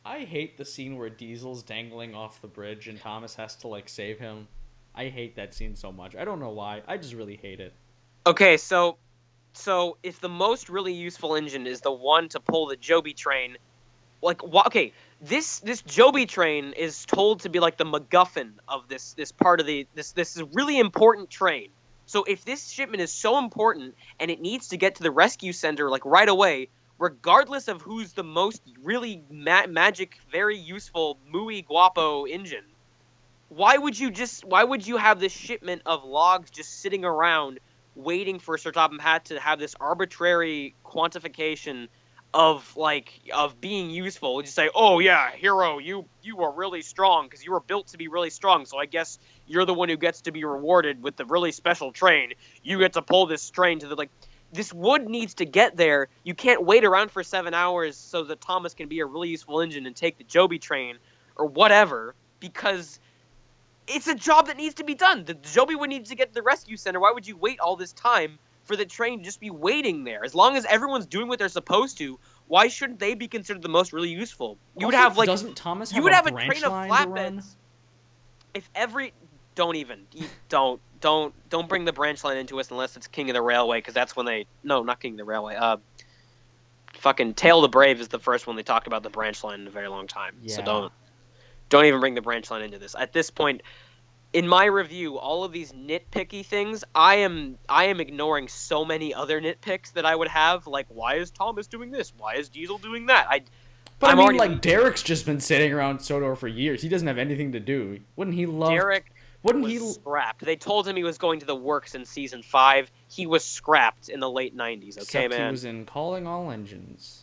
I hate the scene where Diesel's dangling off the bridge and Thomas has to like save him. I hate that scene so much. I don't know why. I just really hate it. Okay, so if the most really useful engine is the one to pull the Joby train, like okay, this Joby train is told to be like the MacGuffin of this part of this is a really important train. So if this shipment is so important and it needs to get to the rescue center like right away, regardless of who's the most really magic, very useful, muy guapo engine, why would you have this shipment of logs just sitting around waiting for Sir Topham Hatt to have this arbitrary quantification of being useful? Just say, oh yeah, hero, you are really strong because you were built to be really strong, so I guess you're the one who gets to be rewarded with the really special train. You get to pull this train to the like. This wood needs to get there. You can't wait around for 7 hours so that Thomas can be a really useful engine and take the Joby train or whatever, because it's a job that needs to be done. The Joby would need to get to the rescue center. Why would you wait all this time for the train to just be waiting there? As long as everyone's doing what they're supposed to, why shouldn't they be considered the most really useful? You would have like doesn't Thomas have a branch line to run? If every don't bring the branch line into us unless it's King of the Railway, because that's when not King of the Railway. Fucking Tale of the Brave is the first one they talked about the branch line in a very long time. Yeah. So don't even bring the branch line into this. At this point, in my review, all of these nitpicky things, I am ignoring so many other nitpicks that I would have. Like, why is Thomas doing this? Why is Diesel doing that? I mean, like, Derek's just been sitting around Sodor for years. He doesn't have anything to do. Wouldn't he love... Derek was scrapped. They told him he was going to the works in season 5. He was scrapped in the late 90s. Okay, man. He was in Calling All Engines.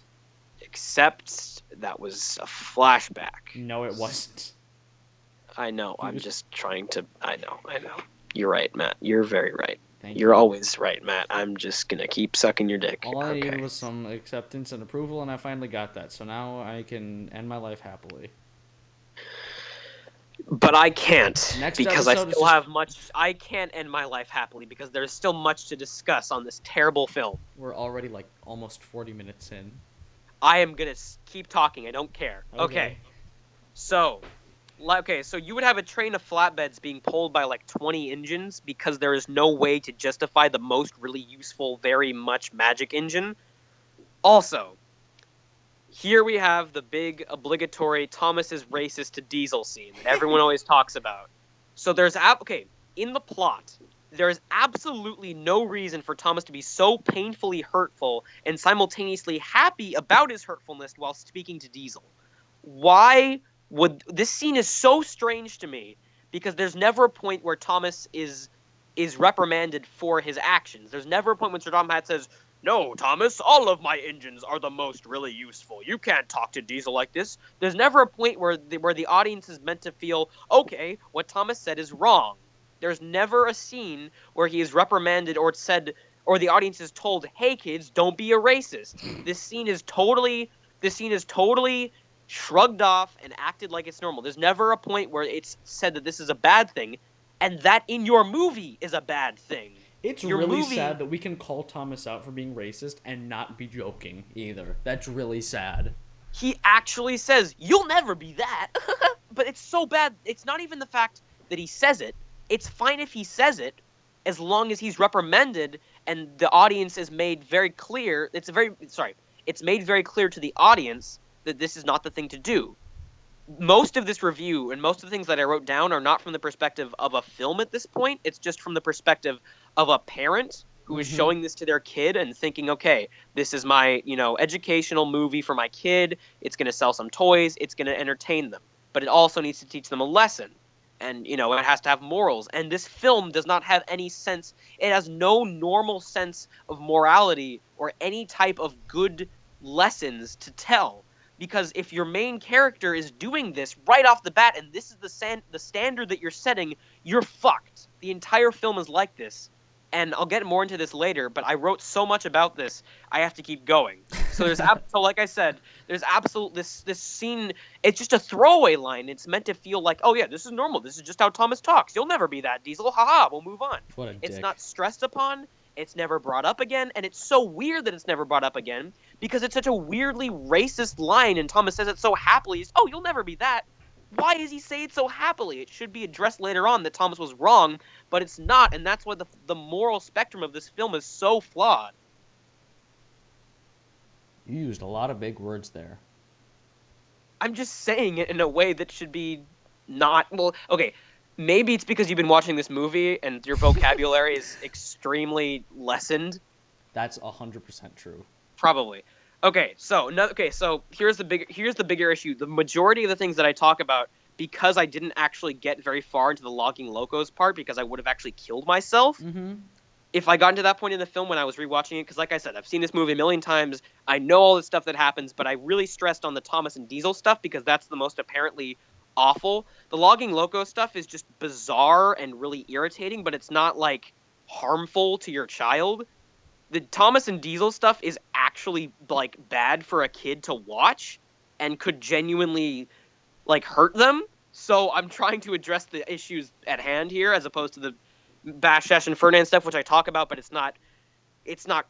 Except that was a flashback. No, it wasn't. I know. I'm just trying to... I know. You're right, Matt. You're very right. Thank you. You're always right, Matt. I'm just gonna keep sucking your dick. All I needed was some acceptance and approval, and I finally got that. So now I can end my life happily. But I can't, because I still have much... I can't end my life happily, because there's still much to discuss on this terrible film. We're already, like, almost 40 minutes in. I am gonna keep talking. I don't care. Okay. So you would have a train of flatbeds being pulled by, like, 20 engines, because there is no way to justify the most really useful, very much magic engine. Also... Here we have the big obligatory Thomas is racist to Diesel scene that everyone always talks about. So there's in the plot, there is absolutely no reason for Thomas to be so painfully hurtful and simultaneously happy about his hurtfulness while speaking to Diesel. Why would this scene is so strange to me, because there's never a point where Thomas is reprimanded for his actions. There's never a point when Sir Topham Hatt says, "No, Thomas, all of my engines are the most really useful. You can't talk to Diesel like this." There's never a point where the audience is meant to feel, okay, what Thomas said is wrong. There's never a scene where he is reprimanded or said, or the audience is told, "Hey kids, don't be a racist." This scene is totally shrugged off and acted like it's normal. There's never a point where it's said that this is a bad thing. and that in your movie is a bad thing. It's Your really movie, sad that we can call Thomas out for being racist and not be joking either. That's really sad. he actually says, "You'll never be that." But it's so bad. It's not even the fact that he says it. It's fine if he says it, as long as he's reprimanded and the audience is made very clear. It's made very clear to the audience that this is not the thing to do. Most of this review and most of the things that I wrote down are not from the perspective of a film at this point. It's just from the perspective of a parent who is showing this to their kid and thinking, okay, this is my, educational movie for my kid. It's going to sell some toys. It's going to entertain them. But it also needs to teach them a lesson. And, it has to have morals. And this film does not have any sense. It has no normal sense of morality or any type of good lessons to tell. Because if your main character is doing this right off the bat, and this is the standard that you're setting, you're fucked. The entire film is like this. And I'll get more into this later, but I wrote so much about this, I have to keep going. So like I said, there's this scene. It's just a throwaway line. It's meant to feel like, oh yeah, this is normal. This is just how Thomas talks. You'll never be that, Diesel. Haha, we'll move on. What a dick. It's not stressed upon. It's never brought up again, and it's so weird that it's never brought up again because it's such a weirdly racist line, and Thomas says it so happily. Oh, you'll never be that. Why does he say it so happily? It should be addressed later on that Thomas was wrong, but it's not, and that's why the moral spectrum of this film is so flawed. You used a lot of big words there. I'm just saying it in a way that should be not... Well, okay, maybe it's because you've been watching this movie and your vocabulary is extremely lessened. That's 100% true. Probably. Okay, so here's the bigger issue. The majority of the things that I talk about, because I didn't actually get very far into the logging locos part, because I would have actually killed myself. Mm-hmm. If I got into that point in the film when I was rewatching it, because like I said, I've seen this movie a million times. I know all the stuff that happens, but I really stressed on the Thomas and Diesel stuff because that's the most apparently awful. The logging loco stuff is just bizarre and really irritating, but it's not like harmful to your child. The Thomas and Diesel stuff is actually like bad for a kid to watch and could genuinely like hurt them. So I'm trying to address the issues at hand here as opposed to the Bash Shash and Fernand stuff, which I talk about, but it's not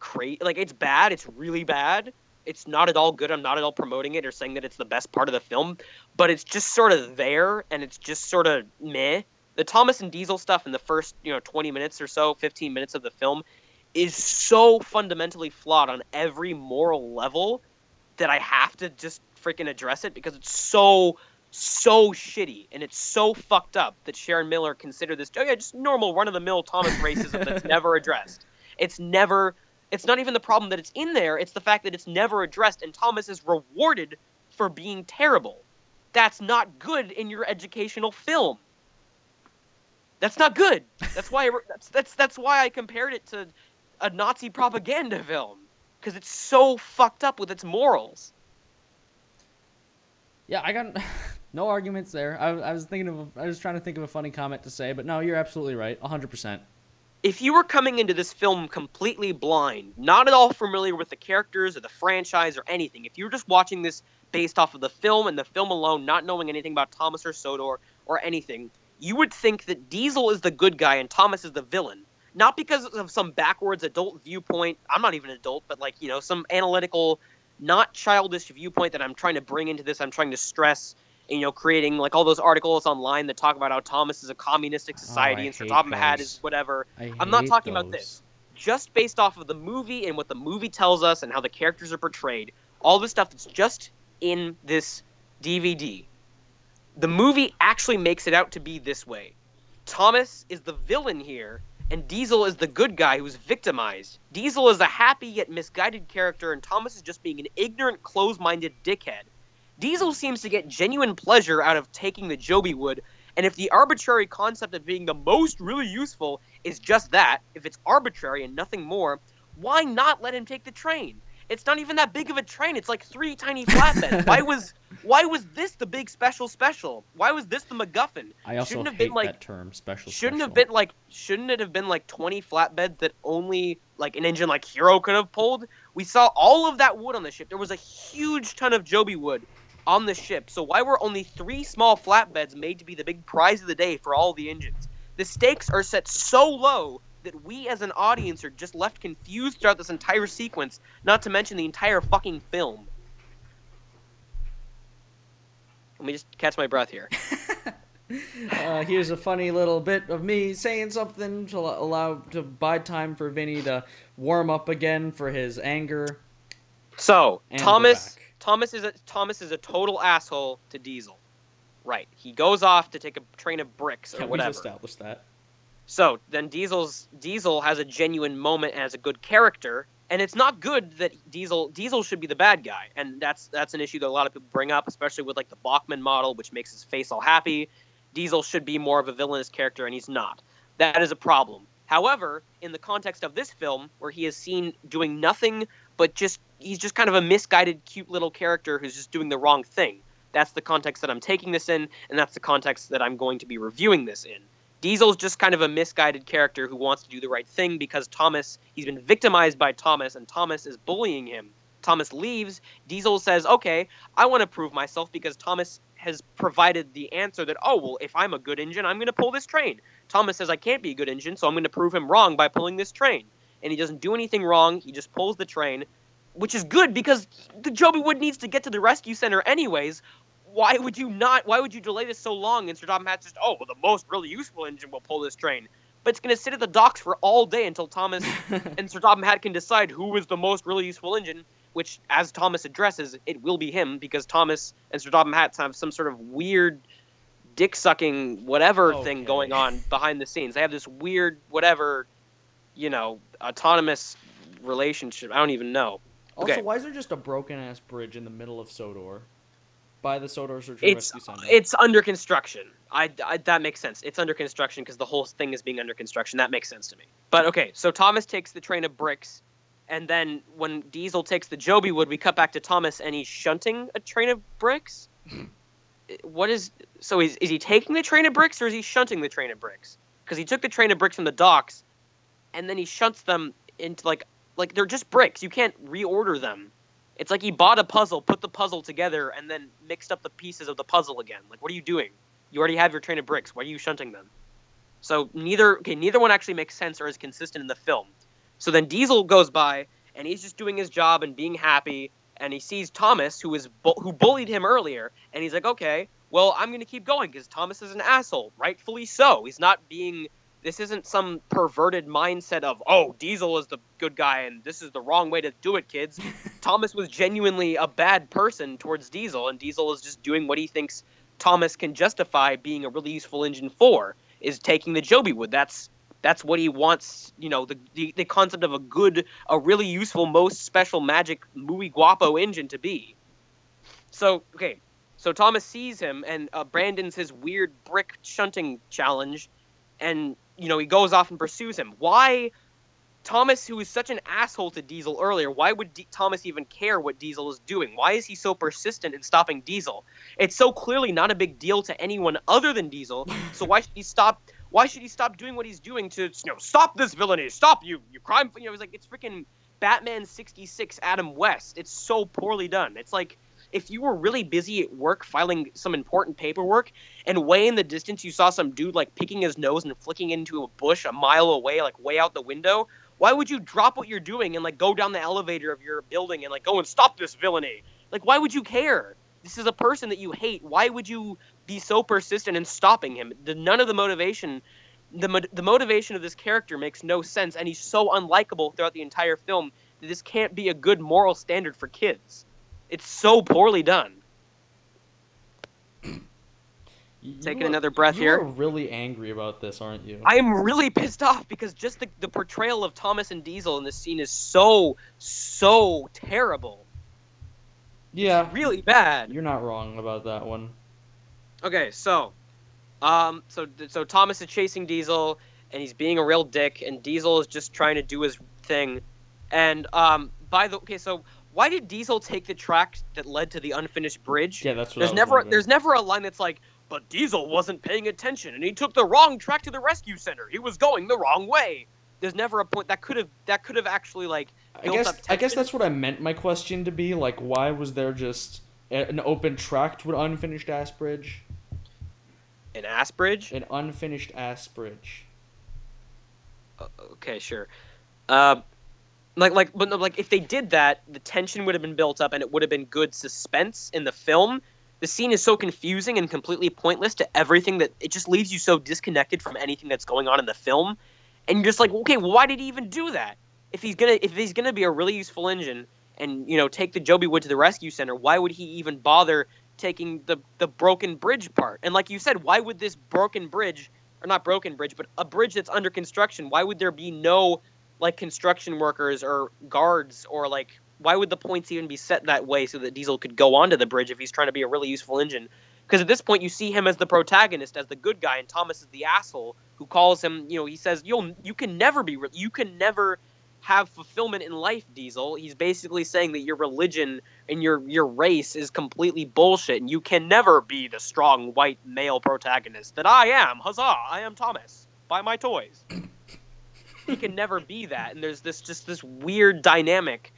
crazy. Like, it's bad. It's really bad. It's not at all good. I'm not at all promoting it or saying that it's the best part of the film, but it's just sort of there and it's just sort of meh. The Thomas and Diesel stuff in the first, 20 minutes or so, 15 minutes of the film is so fundamentally flawed on every moral level that I have to just freaking address it because it's so shitty and it's so fucked up that Sharon Miller considered this just normal run-of-the-mill Thomas racism that's never addressed. It's not even the problem that it's in there, it's the fact that it's never addressed and Thomas is rewarded for being terrible. That's not good in your educational film. That's not good. That's why I compared it to a Nazi propaganda film, because it's so fucked up with its morals. Yeah, I got no arguments there. I was trying to think of a funny comment to say, but no, you're absolutely right, 100%. If you were coming into this film completely blind, not at all familiar with the characters or the franchise or anything, if you were just watching this based off of the film and the film alone, not knowing anything about Thomas or Sodor or anything, you would think that Diesel is the good guy and Thomas is the villain. Not because of some backwards adult viewpoint. I'm not even an adult, but some analytical, not childish viewpoint that I'm trying to bring into this. I'm trying to stress, creating like all those articles online that talk about how Thomas is a communistic society and Saddam Mahad is whatever. I'm not talking about this. Just based off of the movie and what the movie tells us and how the characters are portrayed, all the stuff that's just in this DVD. The movie actually makes it out to be this way. Thomas is the villain here, and Diesel is the good guy who's victimized. Diesel is a happy yet misguided character, and Thomas is just being an ignorant, close-minded dickhead. Diesel seems to get genuine pleasure out of taking the Joby wood, and if the arbitrary concept of being the most really useful is just that, if it's arbitrary and nothing more, why not let him take the train? It's not even that big of a train. It's like 3 tiny flatbeds. Why was this the big special? Why was this the MacGuffin? I also hate that term, special. Shouldn't it have been like 20 flatbeds that only like an engine like Hero could have pulled? We saw all of that wood on the ship. There was a huge ton of Joby wood on the ship. So why were only 3 small flatbeds made to be the big prize of the day for all the engines? The stakes are set so low that we as an audience are just left confused throughout this entire sequence, not to mention the entire fucking film. Let me just catch my breath here. Here's a funny little bit of me saying something to buy time for Vinnie to warm up again for his anger. So, And Thomas is a total asshole to Diesel. Right. He goes off to take a train of bricks or whatever. We've established that. So then Diesel has a genuine moment as a good character, and it's not good that Diesel should be the bad guy, and that's an issue that a lot of people bring up, especially with like the Bachman model, which makes his face all happy. Diesel should be more of a villainous character, and he's not. That is a problem. However, in the context of this film, where he is seen doing nothing but he's just kind of a misguided, cute little character who's just doing the wrong thing. That's the context that I'm taking this in, and that's the context that I'm going to be reviewing this in. Diesel's just kind of a misguided character who wants to do the right thing because he's been victimized by Thomas, and Thomas is bullying him. Thomas leaves. Diesel says, okay, I want to prove myself because Thomas has provided the answer that, oh, well, if I'm a good engine, I'm going to pull this train. Thomas says I can't be a good engine, so I'm going to prove him wrong by pulling this train. And he doesn't do anything wrong. He just pulls the train, which is good because the Joby Wood needs to get to the rescue center anyways. Why would you delay this so long? And Sir Topham Hatt's just, oh, well, the most really useful engine will pull this train. But it's going to sit at the docks for all day until Thomas and Sir Topham Hatt can decide who is the most really useful engine, which, as Thomas addresses, it will be him because Thomas and Sir Topham Hatt have some sort of weird dick-sucking whatever thing going on behind the scenes. They have this weird whatever, autonomous relationship. I don't even know. Also, Okay. why is there just a broken-ass bridge in the middle of Sodor? By the Sodor Search and It's Rescue Center. it's under construction. That makes sense. It's under construction because the whole thing is being under construction. That makes sense to me. But okay, so Thomas takes the train of bricks, and then when Diesel takes the Joby Wood, we cut back to Thomas, and he's shunting a train of bricks. Is he taking the train of bricks or is he shunting the train of bricks? Because he took the train of bricks from the docks, and then he shunts them into like they're just bricks. You can't reorder them. It's like he bought a puzzle, put the puzzle together, and then mixed up the pieces of the puzzle again. Like, what are you doing? You already have your train of bricks. Why are you shunting them? So neither one actually makes sense or is consistent in the film. So then Diesel goes by, and he's just doing his job and being happy, and he sees Thomas, who bullied him earlier, and he's like, okay, well, I'm going to keep going because Thomas is an asshole. Rightfully so. He's not being... This isn't some perverted mindset of, oh, Diesel is the good guy and this is the wrong way to do it, kids. Thomas was genuinely a bad person towards Diesel, and Diesel is just doing what he thinks Thomas can justify being a really useful engine for, is taking the Joby Wood. That's what he wants, the concept of a really useful, most special magic muy guapo engine to be. So, okay, so Thomas sees him and abandons his weird brick shunting challenge, and he goes off and pursues him. Why Thomas, who was such an asshole to Diesel earlier, why would Thomas even care what Diesel is doing? Why is he so persistent in stopping Diesel? It's so clearly not a big deal to anyone other than Diesel. So why should he stop? Why should he stop doing what he's doing to stop this villainy? Stop you crime! It's like it's freaking Batman 66 Adam West. It's so poorly done. It's like if you were really busy at work filing some important paperwork and way in the distance you saw some dude like picking his nose and flicking into a bush a mile away, like way out the window, why would you drop what you're doing and like go down the elevator of your building and like go and stop this villainy? Like, why would you care? This is a person that you hate. Why would you be so persistent in stopping him? None of the motivation, the motivation of this character makes no sense, and he's so unlikable throughout the entire film that this can't be a good moral standard for kids. It's so poorly done. Taking another breath here. You're really angry about this, aren't you? I am really pissed off because just the portrayal of Thomas and Diesel in this scene is so terrible. Yeah. It's really bad. You're not wrong about that one. Okay, so Thomas is chasing Diesel, and he's being a real dick, and Diesel is just trying to do his thing. And so why did Diesel take the track that led to the unfinished bridge? Yeah, that's what there's never a line that's like, but Diesel wasn't paying attention and he took the wrong track to the rescue center. He was going the wrong way. There's never a point that could have actually like built up tension. I guess that's what I meant my question to be, like, why was there just an open track to an unfinished ass bridge? An ass bridge? An unfinished ass bridge. Okay, sure. But no, like if they did that, the tension would have been built up, and it would have been good suspense in the film. The scene is so confusing and completely pointless to everything that it just leaves you so disconnected from anything that's going on in the film, and you're just like, okay, well, why did he even do that? If he's gonna be a really useful engine, and take the Joby Wood to the rescue center, why would he even bother taking the broken bridge part? And like you said, why would this broken bridge, or not broken bridge, but a bridge that's under construction, why would there be no like construction workers or guards, or like why would the points even be set that way so that Diesel could go onto the bridge if he's trying to be a really useful engine? Because at this point you see him as the protagonist, as the good guy, and Thomas is the asshole who calls him. He says you can never have fulfillment in life, Diesel. He's basically saying that your religion and your race is completely bullshit, and you can never be the strong white male protagonist that I am. Huzzah! I am Thomas. Buy my toys. He can never be that, and there's this weird dynamic.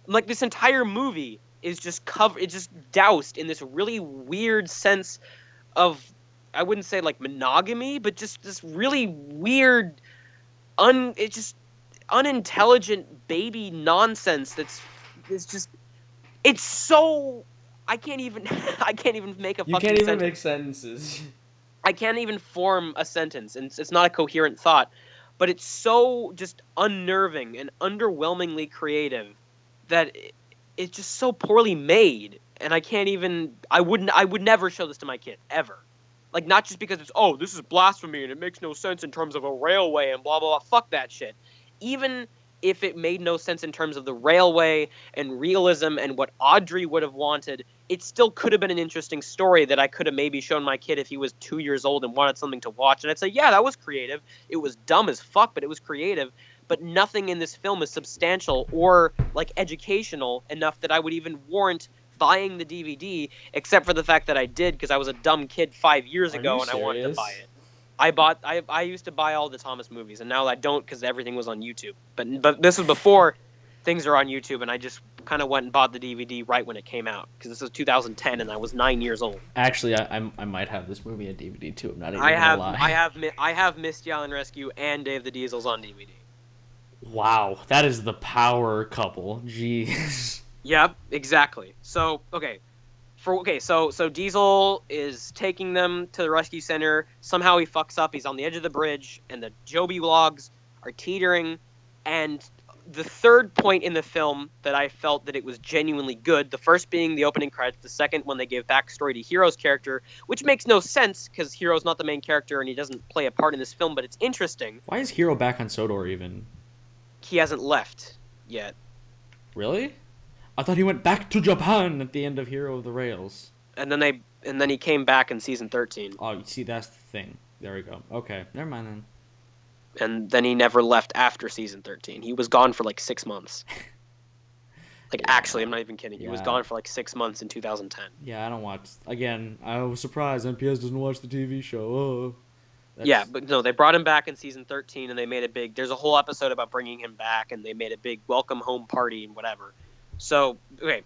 Like this entire movie is just it's just doused in this really weird sense of, I wouldn't say like monogamy, but just this really weird, it's just unintelligent baby nonsense. It's so I can't even make a fucking sentence. You can't even make sentences. I can't even form a sentence, and it's not a coherent thought. But it's so just unnerving and underwhelmingly creative that it's just so poorly made, and I would never show this to my kid ever. Like, not just because it's, oh, this is blasphemy and it makes no sense in terms of a railway and blah blah blah. Fuck that shit. Even if it made no sense in terms of the railway and realism and what Audrey would have wanted, it still could have been an interesting story that I could have maybe shown my kid if he was 2 years old and wanted something to watch. And I'd say, yeah, that was creative. It was dumb as fuck, but it was creative. But nothing in this film is substantial or, like, educational enough that I would even warrant buying the DVD, except for the fact that I did because I was a dumb kid 5 years ago and I wanted to buy it. I used to buy all the Thomas movies, and now I don't because everything was on YouTube. But this was before things are on YouTube, and I just kind of went and bought the DVD right when it came out because this was 2010, and I was 9 years old. Actually, I might have this movie on DVD too. I'm not even gonna lie. I have Misty Island Rescue and Day of the Diesels on DVD. Wow, that is the power couple. Jeez. Yep, exactly. So So Diesel is taking them to the rescue center. Somehow he fucks up. He's on the edge of the bridge, and the Joby logs are teetering. And the third point in the film that I felt that it was genuinely good, the first being the opening credits, the second when they gave backstory to Hero's character, which makes no sense because Hero's not the main character and he doesn't play a part in this film, but it's interesting. Why is Hero back on Sodor even? He hasn't left yet. Really? I thought he went back to Japan at the end of Hero of the Rails. And then he came back in season 13. Oh, you see, that's the thing. There we go. Okay, never mind then. And then he never left after season 13. He was gone for like 6 months. Like, yeah. Actually, I'm not even kidding. He was gone for like 6 months in 2010. Yeah, I don't watch. Again, I was surprised NPS doesn't watch the TV show. Oh. Yeah, but no, they brought him back in season 13, and they made a big... There's a whole episode about bringing him back, and they made a big welcome home party and whatever. So, okay.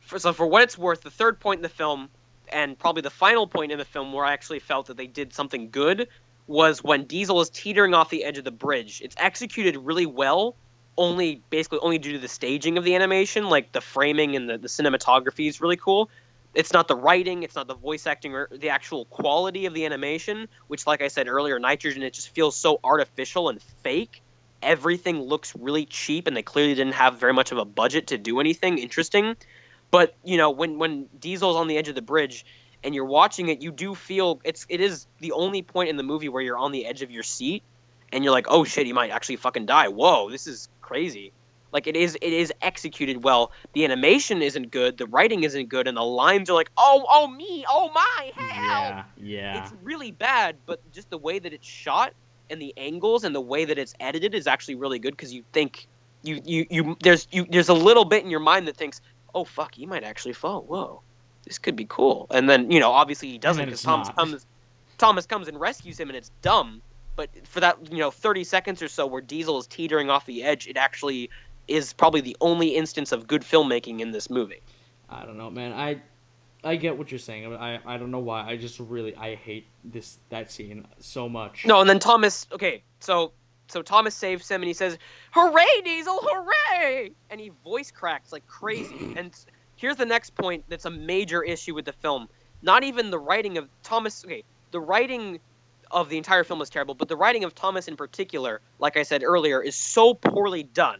For what it's worth, the third point in the film, and probably the final point in the film where I actually felt that they did something good, was when Diesel is teetering off the edge of the bridge. It's executed really well, basically only due to the staging of the animation. Like, the framing and the cinematography is really cool. It's not the writing, it's not the voice acting, or the actual quality of the animation, which, like I said earlier, Nitrogen, it just feels so artificial and fake. Everything looks really cheap, and they clearly didn't have very much of a budget to do anything interesting. But, when Diesel's on the edge of the bridge and you're watching it, you do feel it is the only point in the movie where you're on the edge of your seat and you're like, oh shit, he might actually fucking die. Whoa, this is crazy. Like, it is executed well. The animation isn't good, the writing isn't good, and the lines are like, oh me, oh my, hell. Yeah. It's really bad, but just the way that it's shot and the angles and the way that it's edited is actually really good because you think there's a little bit in your mind that thinks, oh fuck, he might actually fall. Whoa, this could be cool. And then obviously he doesn't because Thomas comes and rescues him, and it's dumb. But for that 30 seconds or so where Diesel is teetering off the edge, it actually is probably the only instance of good filmmaking in this movie. I don't know, man. I get what you're saying. I don't know why. I hate that scene so much. No, and then Thomas. Okay, so Thomas saves him, and he says, "Hooray, Diesel! Hooray!" And he voice cracks like crazy. And here's the next point that's a major issue with the film. Not even the writing of Thomas. Okay, the writing of the entire film is terrible, but the writing of Thomas in particular, like I said earlier, is so poorly done.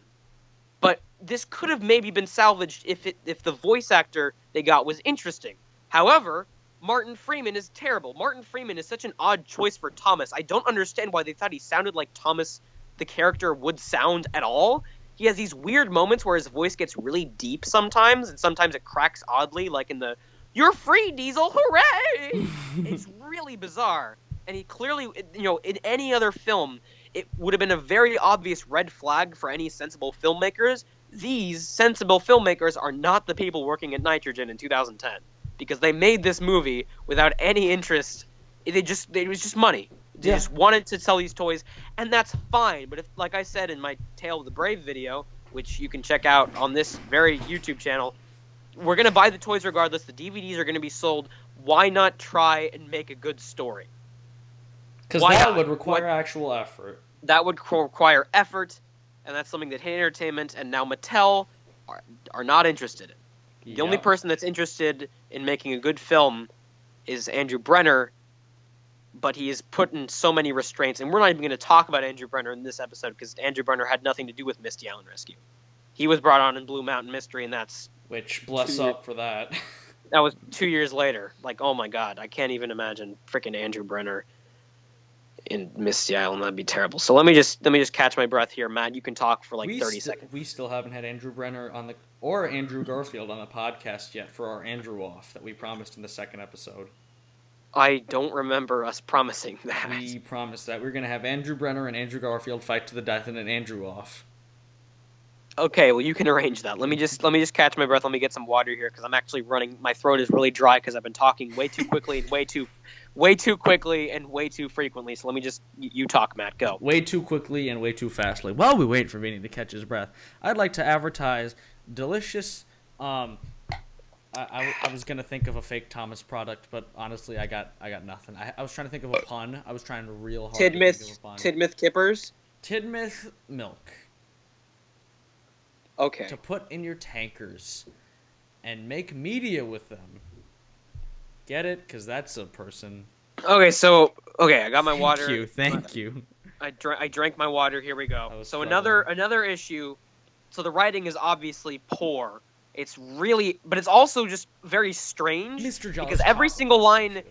But this could have maybe been salvaged if the voice actor they got was interesting. However, Martin Freeman is terrible. Martin Freeman is such an odd choice for Thomas. I don't understand why they thought he sounded like Thomas, the character, would sound at all. He has these weird moments where his voice gets really deep sometimes, and sometimes it cracks oddly, like in the "You're free, Diesel! Hooray!" It's really bizarre. And he clearly, in any other film, it would have been a very obvious red flag for any sensible filmmakers. These sensible filmmakers are not the people working at Nitrogen in 2010, because they made this movie without any interest. It was just money. They just wanted to sell these toys, and that's fine. But if, like I said in my Tale of the Brave video, which you can check out on this very YouTube channel, we're going to buy the toys regardless. The DVDs are going to be sold. Why not try and make a good story? Because that would require actual effort. That would require effort, and that's something that Hit Entertainment and now Mattel are not interested in. The only person that's interested in making a good film is Andrew Brenner, but he is put in so many restraints, and we're not even going to talk about Andrew Brenner in this episode because Andrew Brenner had nothing to do with Misty Island Rescue. He was brought on in Blue Mountain Mystery, and that's... Which, bless up for that. That was 2 years later. Like, oh my god, I can't even imagine freaking Andrew Brenner in Misty Island. That'd be terrible. So let me just catch my breath here, Matt. You can talk for 30 seconds. We still haven't had Andrew Brenner or Andrew Garfield on the podcast yet for our Andrew off that we promised in the second episode. I don't remember us promising that. We promised that we were going to have Andrew Brenner and Andrew Garfield fight to the death in an Andrew off. Okay, well you can arrange that. Let me just catch my breath. Let me get some water here because I'm actually running. My throat is really dry because I've been talking way too quickly and way too quickly and way too frequently. So let me just you talk, Matt. Go. Way too quickly and way too fastly. While we wait for Vinnie to catch his breath, I'd like to advertise delicious. I was gonna think of a fake Thomas product, but honestly, I got nothing. I was trying to think of a pun. I was trying real hard. Tidmouth Kippers. Tidmouth milk. Okay. To put in your tankers and make media with them. Get it? Because that's a person. Okay, I got my water. Thank you. I drank my water. Here we go. So struggling. another issue. So the writing is obviously poor. It's really, but it's also just very strange. Mr. Jones, because every single line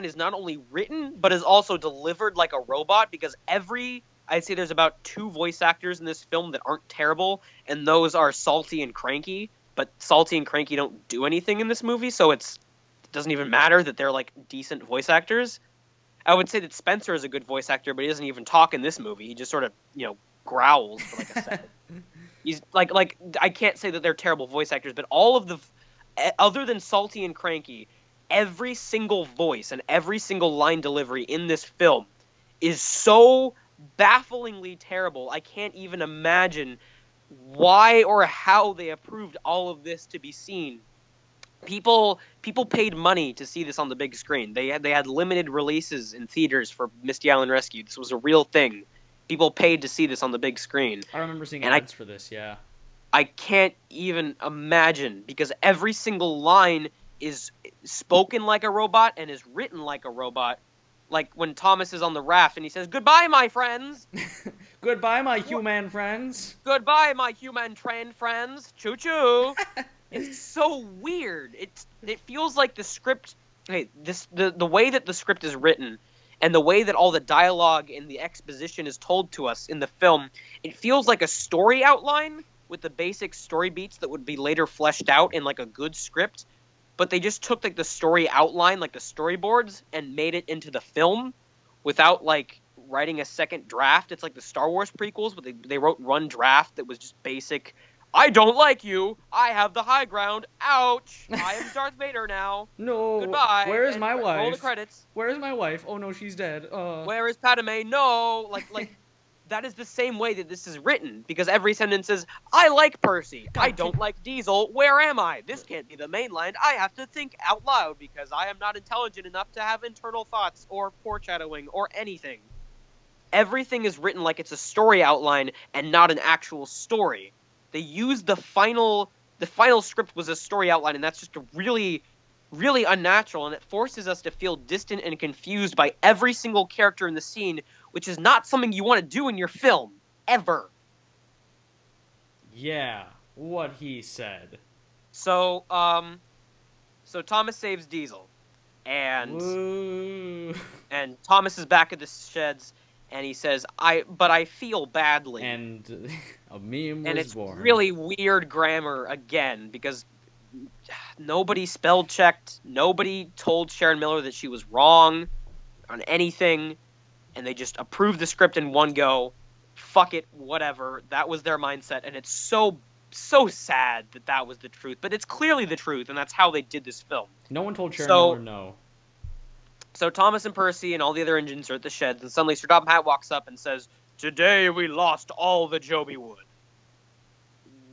is not only written but is also delivered like a robot. Because I'd say there's about 2 voice actors in this film that aren't terrible, and those are Salty and Cranky. But Salty and Cranky don't do anything in this movie, so it doesn't even matter that they're like decent voice actors. I would say that Spencer is a good voice actor, but he doesn't even talk in this movie. He just sort of, growls for like a second. He's like I can't say that they're terrible voice actors, but all of the other than Salty and Cranky, every single voice and every single line delivery in this film is so bafflingly terrible. I can't even imagine why or how they approved all of this to be seen. People paid money to see this on the big screen. They had limited releases in theaters for Misty Island Rescue. This was a real thing. People paid to see this on the big screen. I remember seeing ads for this, yeah. I can't even imagine, because every single line is spoken like a robot and is written like a robot. Like when Thomas is on the raft and he says, "Goodbye, my friends." Goodbye, my human friends. Goodbye, my human train friends. Choo-choo. It's so weird. It feels like the script... Okay, the way that the script is written and the way that all the dialogue and the exposition is told to us in the film, it feels like a story outline with the basic story beats that would be later fleshed out in like a good script. But they just took like the story outline, like the storyboards, and made it into the film without like writing a second draft. It's like the Star Wars prequels, but they wrote one draft that was just basic. "I don't like you. I have the high ground. Ouch. I am Darth Vader now. No. Goodbye. Where is my wife? Roll the credits. Where is my wife? Oh no, she's dead. Where is Padme? No. Like that is the same way that this is written, because every sentence is, I like Percy. I don't like Diesel. Where am I? This can't be the mainland. I have to think out loud because I am not intelligent enough to have internal thoughts or foreshadowing or anything. Everything is written like it's a story outline and not an actual story. They used the final script was a story outline, and that's just really, really unnatural, and it forces us to feel distant and confused by every single character in the scene, which is not something you want to do in your film, ever. Yeah, what he said. So Thomas saves Diesel, and Woo. and Thomas is back at the sheds, and he says, but I feel badly. And a meme was and it's born. really weird grammar again, because nobody spell checked, nobody told Sharon Miller that she was wrong on anything, and they just approved the script in one go. Fuck it, whatever. That was their mindset, and it's so sad that was the truth. But it's clearly the truth, and that's how they did this film. No one told Sharon Miller no. So Thomas and Percy and all the other engines are at the sheds, and suddenly Sir Topham Hatt walks up and says, "Today we lost all the Joby wood."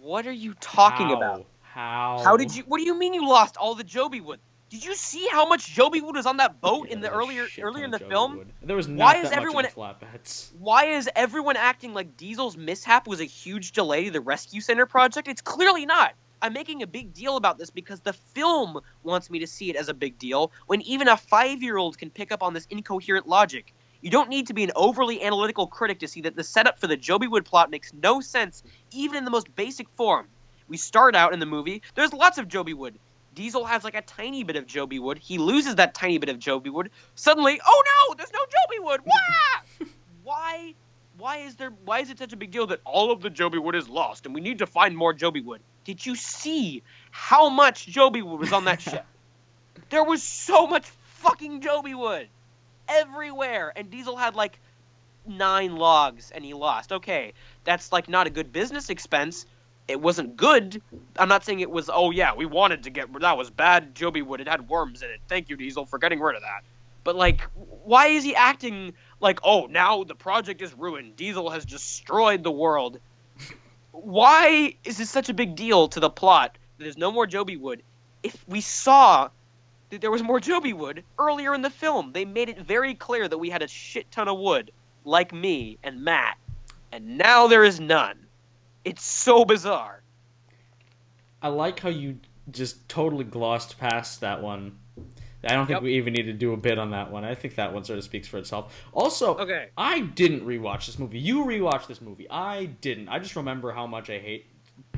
What are you talking about? How? What do you mean you lost all the Joby wood? Did you see how much Joby wood was on that boat in the earlier in the film? Wood. There was not that much in the flatbeds. Why is everyone acting like Diesel's mishap was a huge delay to the Rescue Center project? It's clearly not. I'm making a big deal about this because the film wants me to see it as a big deal, when even a 5-year-old can pick up on this incoherent logic. You don't need to be an overly analytical critic to see that the setup for the Joby Wood plot makes no sense, even in the most basic form. We start out in the movie, there's lots of Joby Wood. Diesel has like a tiny bit of Joby Wood. He loses that tiny bit of Joby Wood. Suddenly, oh no, there's no Joby Wood. Wah! Why is it such a big deal that all of the Joby Wood is lost and we need to find more Joby Wood? Did you see how much Joby Wood was on that ship? There was so much fucking Joby Wood everywhere, and Diesel had like 9 logs and he lost. Okay, that's like not a good business expense. It wasn't good. I'm not saying it was, oh yeah, we wanted to that was bad Joby Wood. It had worms in it. Thank you, Diesel, for getting rid of that. But like, why is he acting like, oh, now the project is ruined. Diesel has destroyed the world. Why is this such a big deal to the plot? There's no more Joby Wood. If we saw that there was more Joby Wood earlier in the film, they made it very clear that we had a shit ton of wood, like me and Matt, and now there is none. It's so bizarre. I like how you just totally glossed past that one. I don't think we even need to do a bit on that one. I think that one sort of speaks for itself. Also, okay. I didn't rewatch this movie. You rewatched this movie. I didn't. I just remember how much I hate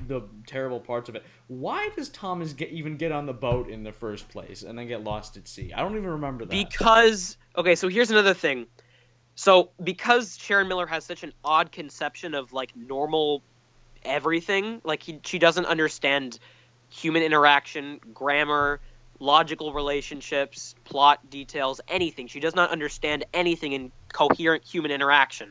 the terrible parts of it. Why does Thomas even get on the boat in the first place and then get lost at sea? I don't even remember that. Because, okay, so here's another thing. So, because Sharon Miller has such an odd conception of, like, normal everything, like, she doesn't understand human interaction, grammar, logical relationships, plot details, anything. She does not understand anything in coherent human interaction.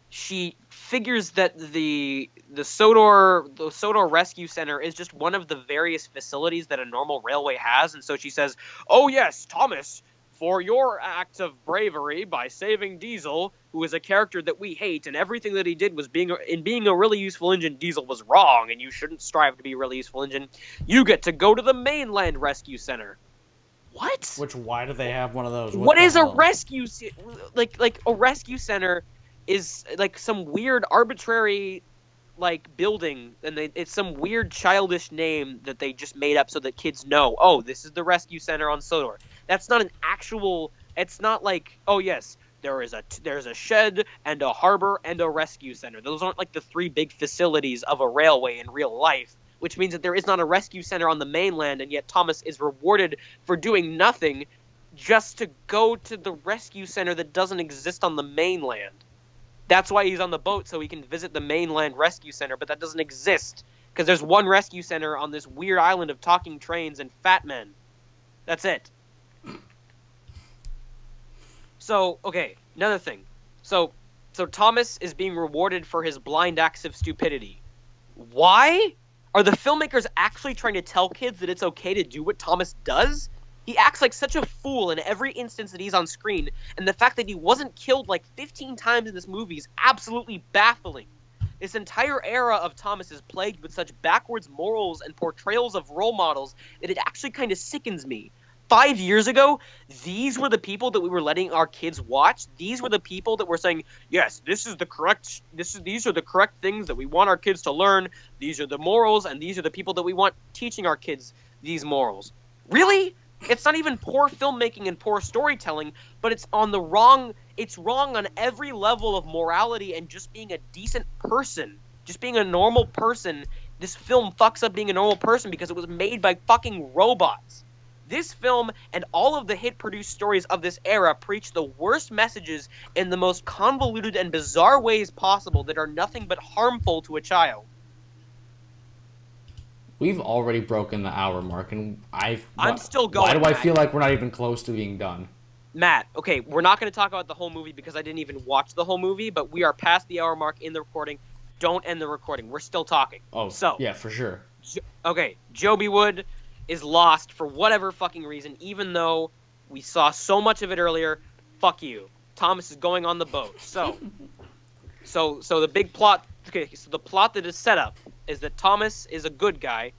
She figures that the Sodor Rescue Center is just one of the various facilities that a normal railway has, and so she says, "Oh yes, Thomas, for your act of bravery by saving Diesel, who is a character that we hate, and everything that he did was being a really useful engine, Diesel was wrong, and you shouldn't strive to be a really useful engine. You get to go to the mainland rescue center." What? Why do they have one of those? What is a rescue like a rescue center is like some weird arbitrary like building, and it's some weird childish name that they just made up so that kids know, oh, this is the rescue center on Sodor. That's not an actual. It's not like, oh yes, there's a shed and a harbor and a rescue center. Those aren't like the 3 big facilities of a railway in real life, which means that there is not a rescue center on the mainland, and yet Thomas is rewarded for doing nothing just to go to the rescue center that doesn't exist on the mainland. That's why he's on the boat, so he can visit the mainland rescue center, but that doesn't exist because there's one rescue center on this weird island of talking trains and fat men. That's it. So, okay, another thing. So Thomas is being rewarded for his blind acts of stupidity. Why? Are the filmmakers actually trying to tell kids that it's okay to do what Thomas does? He acts like such a fool in every instance that he's on screen, and the fact that he wasn't killed like 15 times in this movie is absolutely baffling. This entire era of Thomas is plagued with such backwards morals and portrayals of role models that it actually kind of sickens me. 5 years ago, these were the people that we were letting our kids watch. These were the people that were saying, yes, these are the correct things that we want our kids to learn. These are the morals, and these are the people that we want teaching our kids these morals. Really? It's not even poor filmmaking and poor storytelling, but it's wrong on every level of morality and just being a decent person. Just being a normal person. This film fucks up being a normal person because it was made by fucking robots. This film and all of the hit-produced stories of this era preach the worst messages in the most convoluted and bizarre ways possible that are nothing but harmful to a child. We've already broken the hour mark, and I'm still going. Why do I Matt. feel like we're not even close to being done? Matt, okay, we're not going to talk about the whole movie because I didn't even watch the whole movie, but we are past the hour mark in the recording. Don't end the recording. We're still talking. Oh, so yeah, for sure. Okay, Joby Wood is lost for whatever fucking reason, even though we saw so much of it earlier. Fuck you. Thomas is going on the boat. So the big plot. Okay, so the plot that is set up is that Thomas is a good guy.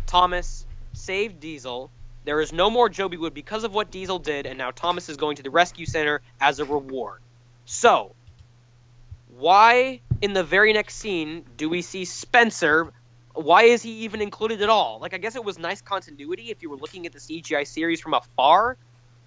Thomas saved Diesel. There is no more Joby Wood because of what Diesel did, and now Thomas is going to the rescue center as a reward. So, why in the very next scene do we see Spencer? Why is he even included at all? Like, I guess it was nice continuity if you were looking at the CGI series from afar,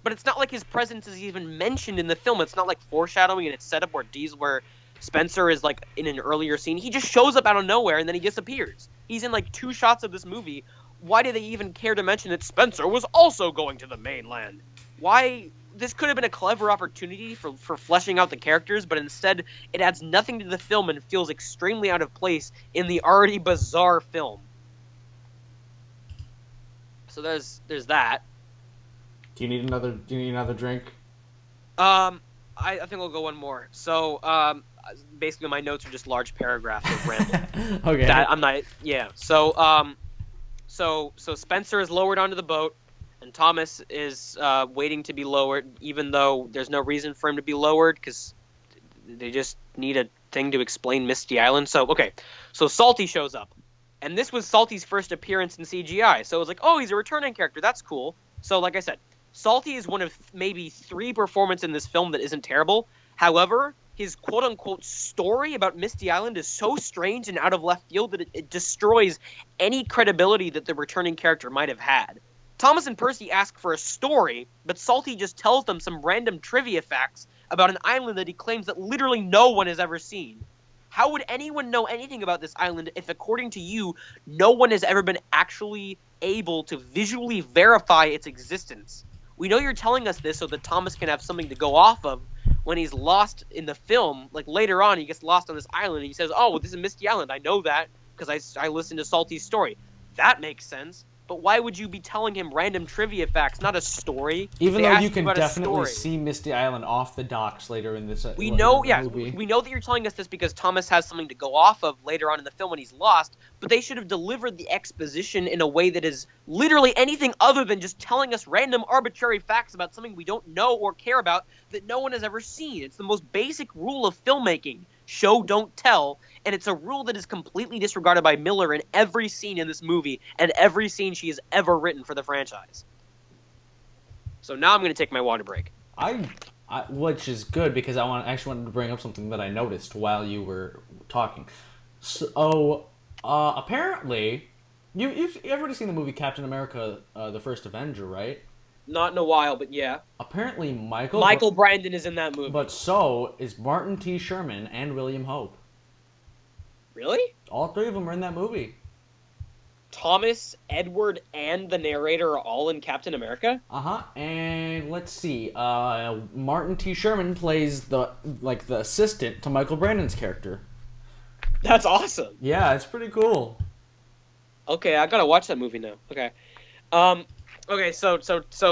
but it's not like his presence is even mentioned in the film. It's not like foreshadowing and it's set up where Spencer is like in an earlier scene. He just shows up out of nowhere and then he disappears. He's in like 2 shots of this movie. Why do they even care to mention that Spencer was also going to the mainland? Why? This could have been a clever opportunity for fleshing out the characters, but instead it adds nothing to the film and feels extremely out of place in the already bizarre film. So there's that. Do you need another drink? I think I'll go one more. So basically my notes are just large paragraphs of random. Okay. That I'm not. Yeah. So Spencer is lowered onto the boat, and Thomas is waiting to be lowered, even though there's no reason for him to be lowered because they just need a thing to explain Misty Island. So Salty shows up, and this was Salty's first appearance in CGI. So it was like, oh, he's a returning character. That's cool. So like I said, Salty is one of maybe 3 performances in this film that isn't terrible. However, his quote-unquote story about Misty Island is so strange and out of left field that it destroys any credibility that the returning character might have had. Thomas and Percy ask for a story, but Salty just tells them some random trivia facts about an island that he claims that literally no one has ever seen. How would anyone know anything about this island if, according to you, no one has ever been actually able to visually verify its existence? We know you're telling us this so that Thomas can have something to go off of when he's lost in the film. Like, later on, he gets lost on this island, and he says, oh, well, this is Misty Island. I know that because I listened to Salty's story. That makes sense. But why would you be telling him random trivia facts, not a story? Even though you can definitely see Misty Island off the docks later in this we know, movie. We know that you're telling us this because Thomas has something to go off of later on in the film when he's lost, but they should have delivered the exposition in a way that is literally anything other than just telling us random arbitrary facts about something we don't know or care about that no one has ever seen. It's the most basic rule of filmmaking. Show, don't tell, and it's a rule that is completely disregarded by Miller in every scene in this movie and every scene she has ever written for the franchise. So now I'm going to take my water break. Which is good because I actually wanted to bring up something that I noticed while you were talking. So, apparently, you've already seen the movie Captain America: The First Avenger, right? Not in a while, but yeah. Apparently, Michael Brandon is in that movie. But so is Martin T. Sherman and William Hope. Really? All 3 of them are in that movie. Thomas, Edward, and the narrator are all in Captain America? Uh-huh. And let's see. Martin T. Sherman plays the assistant to Michael Brandon's character. That's awesome. Yeah, it's pretty cool. Okay, I gotta watch that movie now. Okay. Okay, so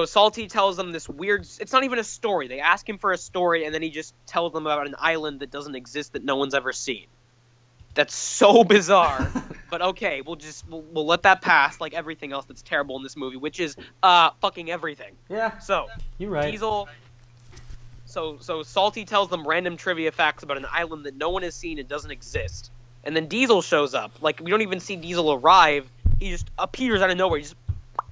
Salty tells them this weird... It's not even a story. They ask him for a story, and then he just tells them about an island that doesn't exist that no one's ever seen. That's so bizarre. But okay, we'll let that pass, like everything else that's terrible in this movie, which is fucking everything. Yeah, So you're right. Diesel. So Salty tells them random trivia facts about an island that no one has seen and doesn't exist. And then Diesel shows up. Like, we don't even see Diesel arrive. He just appears out of nowhere. He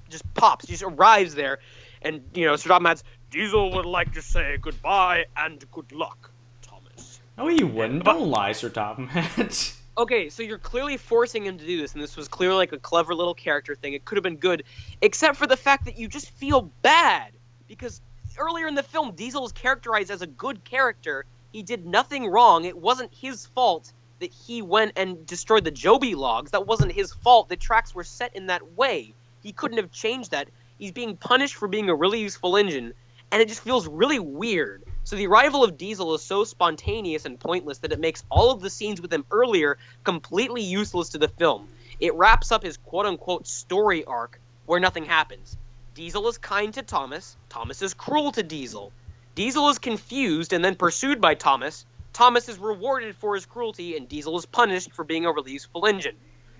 just pops. He just arrives there. And, Sir Topham Hatt's, Diesel would like to say goodbye and good luck, Thomas. No, he wouldn't. Don't lie, Sir Topham Hatt. Okay, so you're clearly forcing him to do this, and this was clearly like a clever little character thing. It could have been good, except for the fact that you just feel bad. Because earlier in the film, Diesel is characterized as a good character. He did nothing wrong. It wasn't his fault that he went and destroyed the Joby logs. That wasn't his fault. The tracks were set in that way. He couldn't have changed that. He's being punished for being a really useful engine, and it just feels really weird. So the arrival of Diesel is so spontaneous and pointless that it makes all of the scenes with him earlier completely useless to the film. It wraps up his quote-unquote story arc where nothing happens. Diesel is kind to Thomas. Thomas is cruel to Diesel. Diesel is confused and then pursued by Thomas. Thomas is rewarded for his cruelty, and Diesel is punished for being a really useful engine.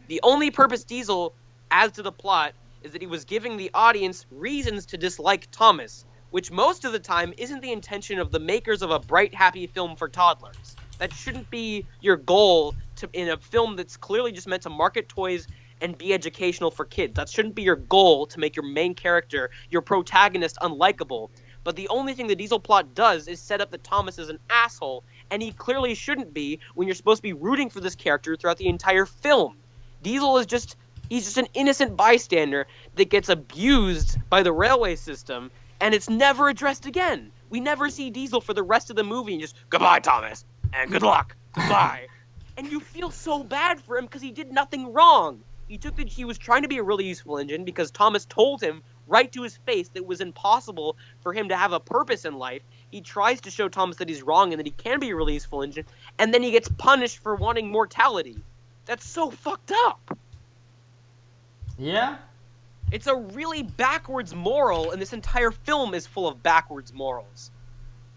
The only purpose Diesel adds to the plot is that he was giving the audience reasons to dislike Thomas, which most of the time isn't the intention of the makers of a bright, happy film for toddlers. That shouldn't be your goal in a film that's clearly just meant to market toys and be educational for kids. That shouldn't be your goal to make your main character, your protagonist, unlikable. But the only thing the Diesel plot does is set up that Thomas is an asshole, and he clearly shouldn't be when you're supposed to be rooting for this character throughout the entire film. Diesel is he's just an innocent bystander that gets abused by the railway system, and it's never addressed again. We never see Diesel for the rest of the movie and just, goodbye, Thomas, and good luck, goodbye. And you feel so bad for him because he did nothing wrong. He was trying to be a really useful engine because Thomas told him right to his face that it was impossible for him to have a purpose in life. He tries to show Thomas that he's wrong and that he can be a really useful engine, and then he gets punished for wanting mortality. That's so fucked up. Yeah? It's a really backwards moral, and this entire film is full of backwards morals.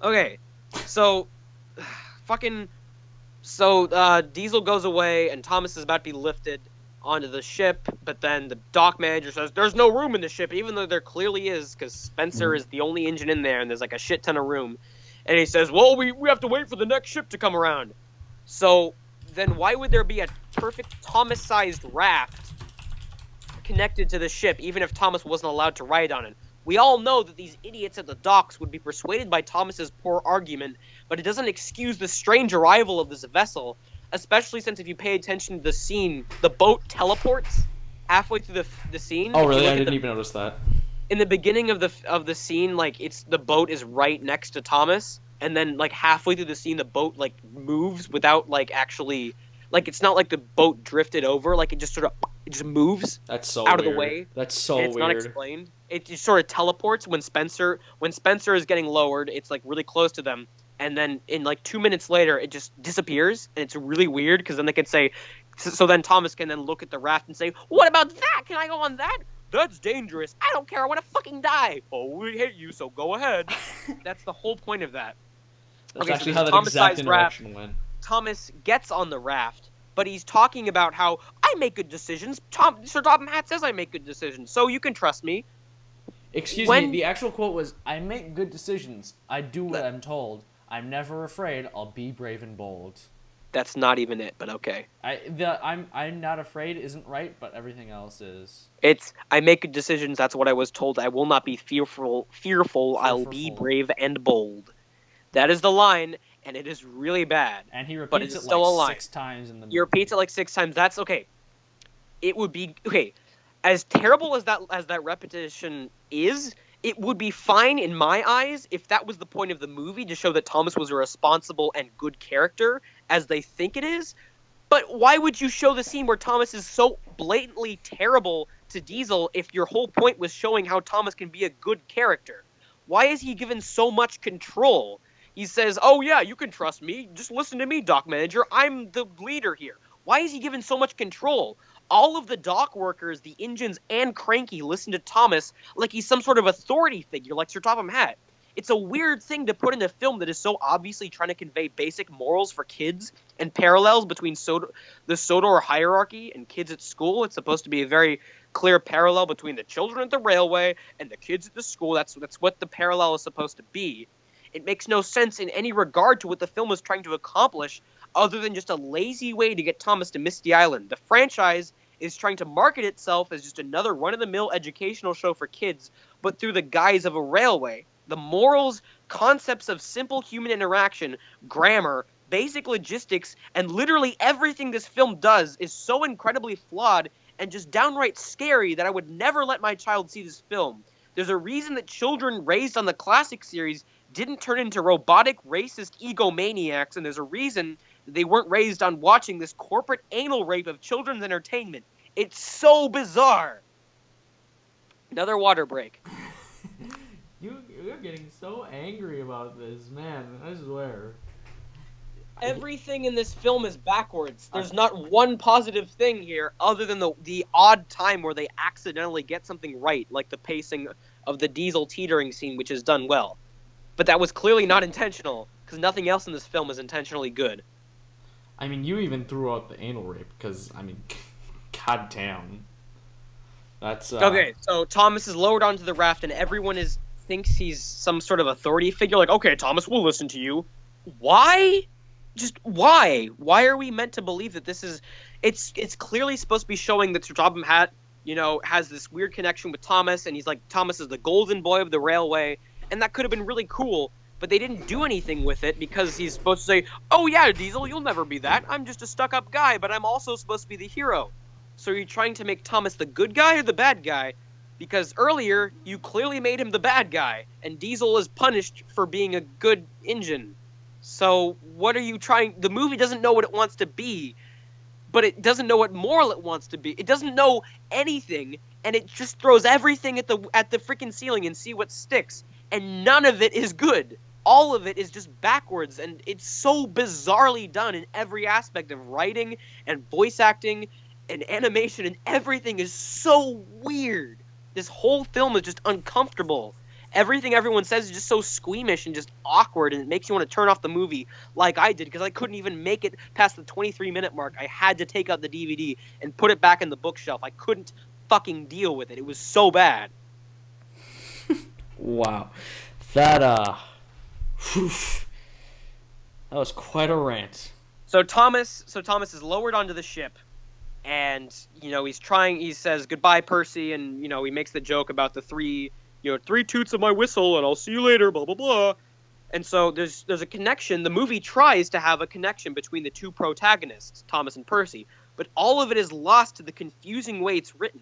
Okay, so Diesel goes away, and Thomas is about to be lifted onto the ship, but then the dock manager says there's no room in the ship, even though there clearly is, because Spencer is the only engine in there, and there's like a shit ton of room. And he says, well, we have to wait for the next ship to come around. So then why would there be a perfect Thomas-sized raft connected to the ship, even if Thomas wasn't allowed to ride on it? We all know that these idiots at the docks would be persuaded by Thomas's poor argument, but it doesn't excuse the strange arrival of this vessel, especially since if you pay attention to the scene, the boat teleports halfway through the scene. Oh, really? I didn't even notice that. In the beginning of the scene, like, the boat is right next to Thomas, and then, like, halfway through the scene, the boat, like, moves without, like, actually, like, it's not like the boat drifted over, like, it just moves. That's so out weird. Of the way. That's so and it's weird. Not explained. It just sort of teleports when Spencer is getting lowered. It's like really close to them, and then in like 2 minutes later, it just disappears, and it's really weird because then they can say, so then Thomas can then look at the raft and say, "What about that? Can I go on that? That's dangerous. I don't care. I want to fucking die." "Oh, we hate you, so go ahead." That's the whole point of that. That's okay, actually so how that exact interaction went. Thomas gets on the raft, but he's talking about how I make good decisions. Sir Topham Hatt says I make good decisions, so you can trust me. Excuse me, the actual quote was, "I make good decisions. I do what I'm told. I'm never afraid. I'll be brave and bold." That's not even it, but okay. I'm not afraid isn't right, but everything else is. It's, I make good decisions. That's what I was told. I will not be fearful. I'll be brave and bold. That is the line, and it is really bad. And he repeats but it's it still like a line. 6 times in the movie. He repeats it like 6 times. That's okay. It would be okay. As terrible as that repetition is, it would be fine in my eyes if that was the point of the movie, to show that Thomas was a responsible and good character, as they think it is. But why would you show the scene where Thomas is so blatantly terrible to Diesel if your whole point was showing how Thomas can be a good character? Why is he given so much control? He says, "Oh yeah, you can trust me. Just listen to me, dock manager. I'm the leader here." Why is he given so much control? All of the dock workers, the engines, and Cranky listen to Thomas like he's some sort of authority figure, like Sir Topham Hatt. It's a weird thing to put in a film that is so obviously trying to convey basic morals for kids and parallels between the Sodor hierarchy and kids at school. It's supposed to be a very clear parallel between the children at the railway and the kids at the school. That's what the parallel is supposed to be. It makes no sense in any regard to what the film is trying to accomplish, other than just a lazy way to get Thomas to Misty Island. The franchise is trying to market itself as just another run-of-the-mill educational show for kids, but through the guise of a railway. The morals, concepts of simple human interaction, grammar, basic logistics, and literally everything this film does is so incredibly flawed and just downright scary that I would never let my child see this film. There's a reason that children raised on the classic series didn't turn into robotic, racist egomaniacs, and there's a reason that they weren't raised on watching this corporate anal rape of children's entertainment. It's so bizarre. Another water break. You're getting so angry about this, man. I swear. Everything in this film is backwards. There's not one positive thing here other than the odd time where they accidentally get something right, like the pacing of the diesel teetering scene, which is done well. But that was clearly not intentional, because nothing else in this film is intentionally good. I mean, you even threw out the anal rape, because, I mean, goddamn. That's, Okay, so Thomas is lowered onto the raft, and everyone thinks he's some sort of authority figure, like, okay, Thomas, we'll listen to you. Why? Just why? Why are we meant to believe that this is... It's clearly supposed to be showing that Sir Topham Hatt, has this weird connection with Thomas, and he's like, Thomas is the golden boy of the railway, and that could have been really cool, but they didn't do anything with it because he's supposed to say, oh yeah, Diesel, you'll never be that. I'm just a stuck-up guy, but I'm also supposed to be the hero. So are you trying to make Thomas the good guy or the bad guy? Because earlier, you clearly made him the bad guy, and Diesel is punished for being a good engine. So what are you trying... The movie doesn't know what it wants to be, but it doesn't know what moral it wants to be. It doesn't know anything, and it just throws everything at the freaking ceiling and see what sticks. And none of it is good. All of it is just backwards, and it's so bizarrely done in every aspect of writing and voice acting and animation, and everything is so weird. This whole film is just uncomfortable. Everything everyone says is just so squeamish and just awkward, and it makes you want to turn off the movie like I did, because I couldn't even make it past the 23-minute mark. I had to take out the DVD and put it back in the bookshelf. I couldn't fucking deal with it. It was so bad. Wow. That was quite a rant. So Thomas is lowered onto the ship, and, he says, goodbye, Percy, and, he makes the joke about the three toots of my whistle, and I'll see you later, blah, blah, blah. And so there's a connection. The movie tries to have a connection between the two protagonists, Thomas and Percy, but all of it is lost to the confusing way it's written.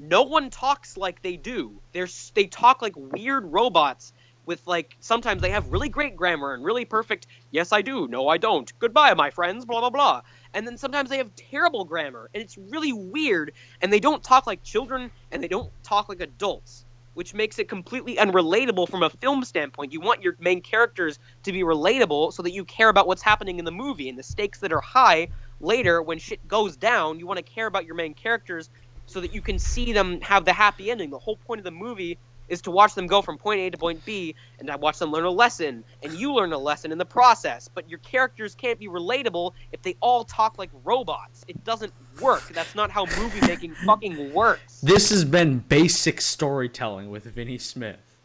No one talks like they do. They talk like weird robots with, sometimes they have really great grammar and really perfect, yes I do, no I don't, goodbye my friends, blah blah blah. And then sometimes they have terrible grammar, and it's really weird, and they don't talk like children, and they don't talk like adults, which makes it completely unrelatable from a film standpoint. You want your main characters to be relatable so that you care about what's happening in the movie, and the stakes that are high later when shit goes down, you want to care about your main characters so that you can see them have the happy ending. The whole point of the movie is to watch them go from point A to point B, and I watch them learn a lesson, and you learn a lesson in the process. But your characters can't be relatable if they all talk like robots. It doesn't work. That's not how movie making fucking works. This has been basic storytelling with Vinnie Smith.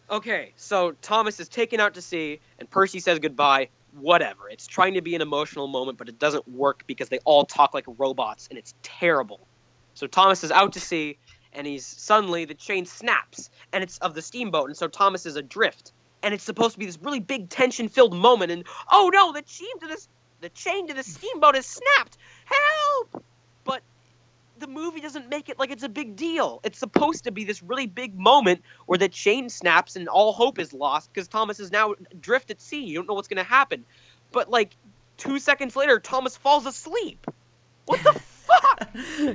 Okay, so Thomas is taken out to sea, and Percy says goodbye. Whatever. It's trying to be an emotional moment, but it doesn't work because they all talk like robots, and it's terrible. So Thomas is out to sea, and suddenly the chain snaps, and it's of the steamboat, and so Thomas is adrift. And it's supposed to be this really big tension-filled moment, and oh no, the chain to the steamboat is snapped! Help! But the movie doesn't make it like it's a big deal. It's supposed to be this really big moment where the chain snaps and all hope is lost because Thomas is now adrift at sea. You don't know what's going to happen. But 2 seconds later, Thomas falls asleep. What the fuck?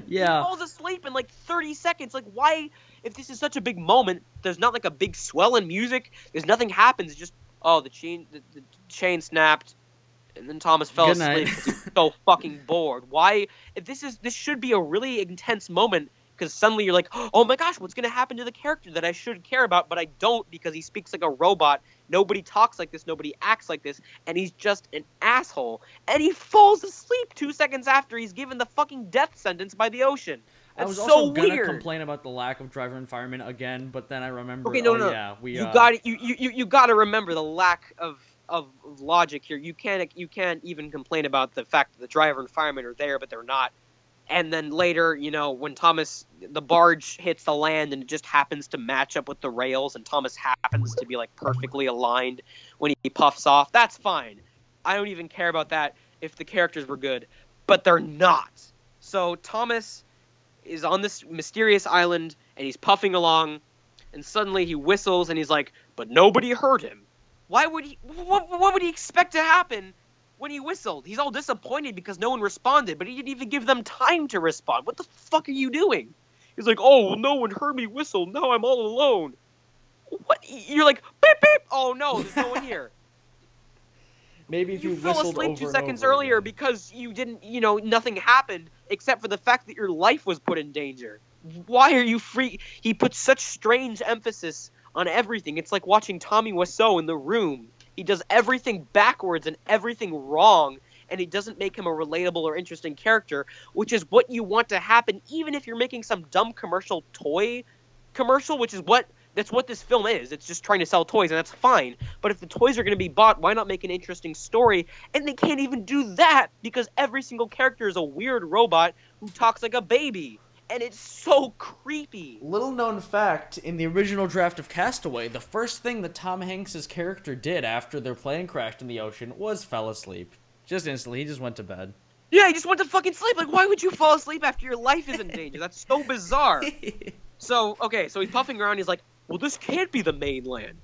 Yeah. He falls asleep in 30 seconds. Why, if this is such a big moment, there's not a big swell in music, there's nothing happens. It's just, oh, the chain snapped, and then Thomas fell asleep because he was so fucking bored. Why, if this should be a really intense moment, because suddenly you're like, oh my gosh, what's going to happen to the character that I should care about, but I don't because he speaks like a robot. Nobody talks like this. Nobody acts like this. And he's just an asshole. And he falls asleep 2 seconds after he's given the fucking death sentence by the ocean. I That's was so also gonna weird. complain about the lack of driver and fireman again, but then I remembered, Okay, no, no, yeah, you got you got to remember the lack of logic here. You can't even complain about the fact that the driver and fireman are there, but they're not. And then later, when the barge hits the land and it just happens to match up with the rails, and Thomas happens to be like perfectly aligned when he puffs off, that's fine. I don't even care about that if the characters were good, but they're not. So Thomas is on this mysterious island and he's puffing along, and suddenly he whistles and he's like, but nobody heard him. Why would he? What would he expect to happen when he whistled? He's all disappointed because no one responded, but he didn't even give them time to respond. What the fuck are you doing? He's like, oh, well, no one heard me whistle. Now I'm all alone. What? You're like, beep, beep. Oh, no, there's no one here. Maybe if you fell whistled asleep over 2 and seconds over earlier again. because you didn't, nothing happened except for the fact that your life was put in danger. Why are you free? He puts such strange emphasis on everything. It's like watching Tommy Wiseau in The Room. He does everything backwards and everything wrong, and it doesn't make him a relatable or interesting character, which is what you want to happen, even if you're making some dumb toy commercial, which is that's what this film is. It's just trying to sell toys, and that's fine. But if the toys are going to be bought, why not make an interesting story? And they can't even do that because every single character is a weird robot who talks like a baby. And it's so creepy. Little known fact, in the original draft of Castaway, the first thing that Tom Hanks' character did after their plane crashed in the ocean was fell asleep. Just instantly, he just went to bed. Yeah, he just went to fucking sleep. Like, why would you fall asleep after your life is in danger? That's so bizarre. So he's puffing around. He's like, well, this can't be the mainland.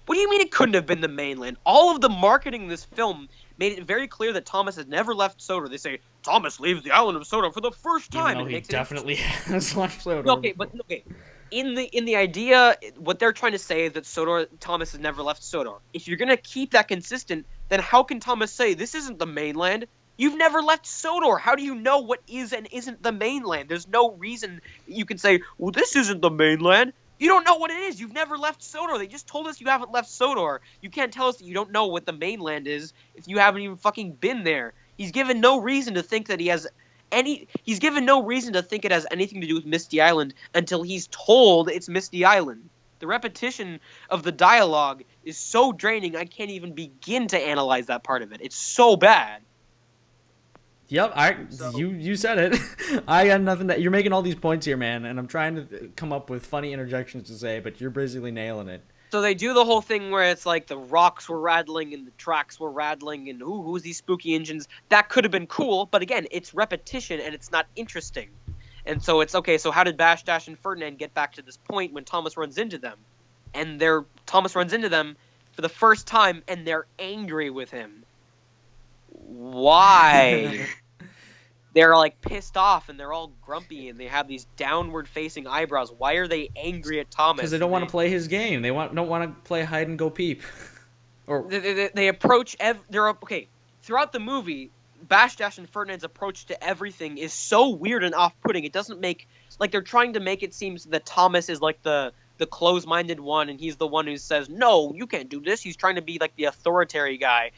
What do you mean it couldn't have been the mainland? All of the marketing in this film made it very clear that Thomas has never left Sodor. They say, Thomas leaves the island of Sodor for the first time. Even though he definitely has left Sodor. Okay. In the idea, what they're trying to say is that Thomas has never left Sodor. If you're going to keep that consistent, then how can Thomas say, this isn't the mainland? You've never left Sodor. How do you know what is and isn't the mainland? There's no reason you can say, well, this isn't the mainland. You don't know what it is. You've never left Sodor. They just told us you haven't left Sodor. You can't tell us that you don't know what the mainland is if you haven't even fucking been there. He's given no reason to think that he's given no reason to think it has anything to do with Misty Island until he's told it's Misty Island. The repetition of the dialogue is so draining, I can't even begin to analyze that part of it. It's so bad. Yep, you said it. I got nothing you're making all these points here, man, and I'm trying to come up with funny interjections to say, but you're basically nailing it. So they do the whole thing where it's like the rocks were rattling and the tracks were rattling and who's these spooky engines? That could have been cool, but again, it's repetition and it's not interesting. And so it's okay, so how did Bash, Dash, and Ferdinand get back to this point when Thomas runs into them? And Thomas runs into them for the first time and they're angry with him. Why? They're like pissed off and they're all grumpy and they have these downward facing eyebrows. Why are they angry at Thomas? Because they don't want to play his game. They don't want to play hide and go peep. Or they approach throughout the movie, Bash, Dash, and Ferdinand's approach to everything is so weird and off-putting. It doesn't make they're trying to make it seem that Thomas is like the close-minded one and he's the one who says, no, you can't do this. He's trying to be like the authoritarian guy.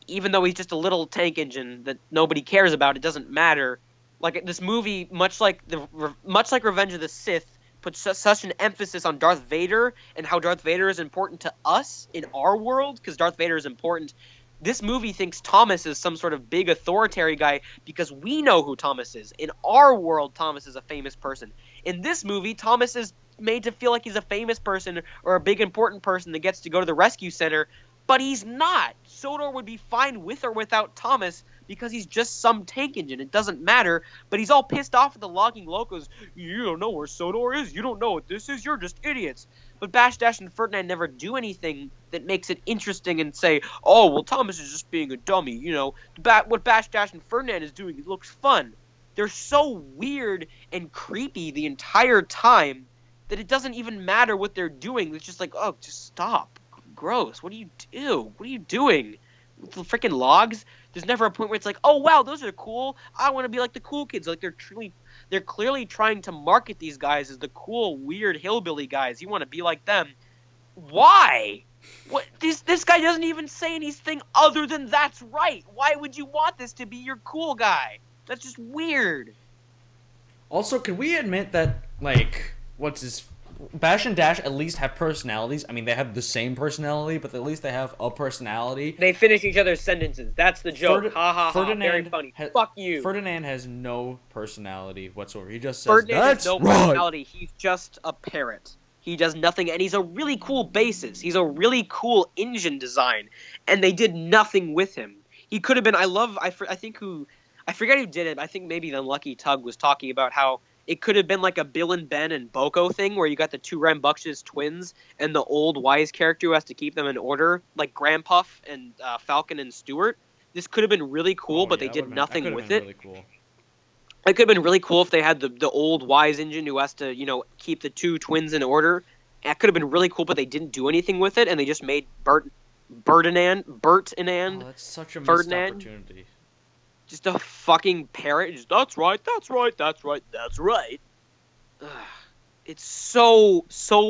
Even though he's just a little tank engine that nobody cares about, it doesn't matter. Like this movie, much like Revenge of the Sith, puts such an emphasis on Darth Vader and how Darth Vader is important to us in our world, because Darth Vader is important. This movie thinks Thomas is some sort of big authoritarian guy because we know who Thomas is. In our world, Thomas is a famous person. In this movie, Thomas is made to feel like he's a famous person or a big important person that gets to go to the rescue center. But he's not. Sodor would be fine with or without Thomas because he's just some tank engine. It doesn't matter. But he's all pissed off at the logging locals. You don't know where Sodor is. You don't know what this is. You're just idiots. But Bash, Dash, and Ferdinand never do anything that makes it interesting and say, oh, well, Thomas is just being a dummy. What Bash, Dash, and Ferdinand is doing, it looks fun. They're so weird and creepy the entire time that it doesn't even matter what they're doing. It's just like, oh, just stop. Gross. What do you do? What are you doing? With the freaking logs? There's never a point where it's like, oh wow, those are cool. I want to be like the cool kids. Like they're truly They're clearly trying to market these guys as the cool, weird hillbilly guys. You want to be like them. Why? What? This guy doesn't even say anything other than that's right. Why would you want this to be your cool guy? That's just weird. Also, could we admit that, like, Bash and Dash at least have personalities? I mean, they have the same personality, but at least they have a personality. They finish each other's sentences. That's the joke. Ha ha ha. Very funny. Fuck you. Ferdinand has no personality whatsoever. He just says, Ferdinand "That's has no right." personality. He's just a parrot. He does nothing, and he's a really cool basis. He's a really cool engine design, and they did nothing with him. He could have been. I forget who did it. I think maybe the Unlucky Tug was talking about how it could have been like a Bill and Ben and Boko thing, where you got the two rambunctious twins and the old wise character who has to keep them in order, like Grandpuff and Falcon and Stewart. This could have been really cool, but they did nothing with it. Really cool. It could have been really cool if they had the old wise engine who has to, keep the two twins in order. That could have been really cool, but they didn't do anything with it, and they just made Bert and Ann. Oh, that's such a missed opportunity. Just a fucking parrot. Just, that's right, that's right, that's right, that's right. Ugh. It's so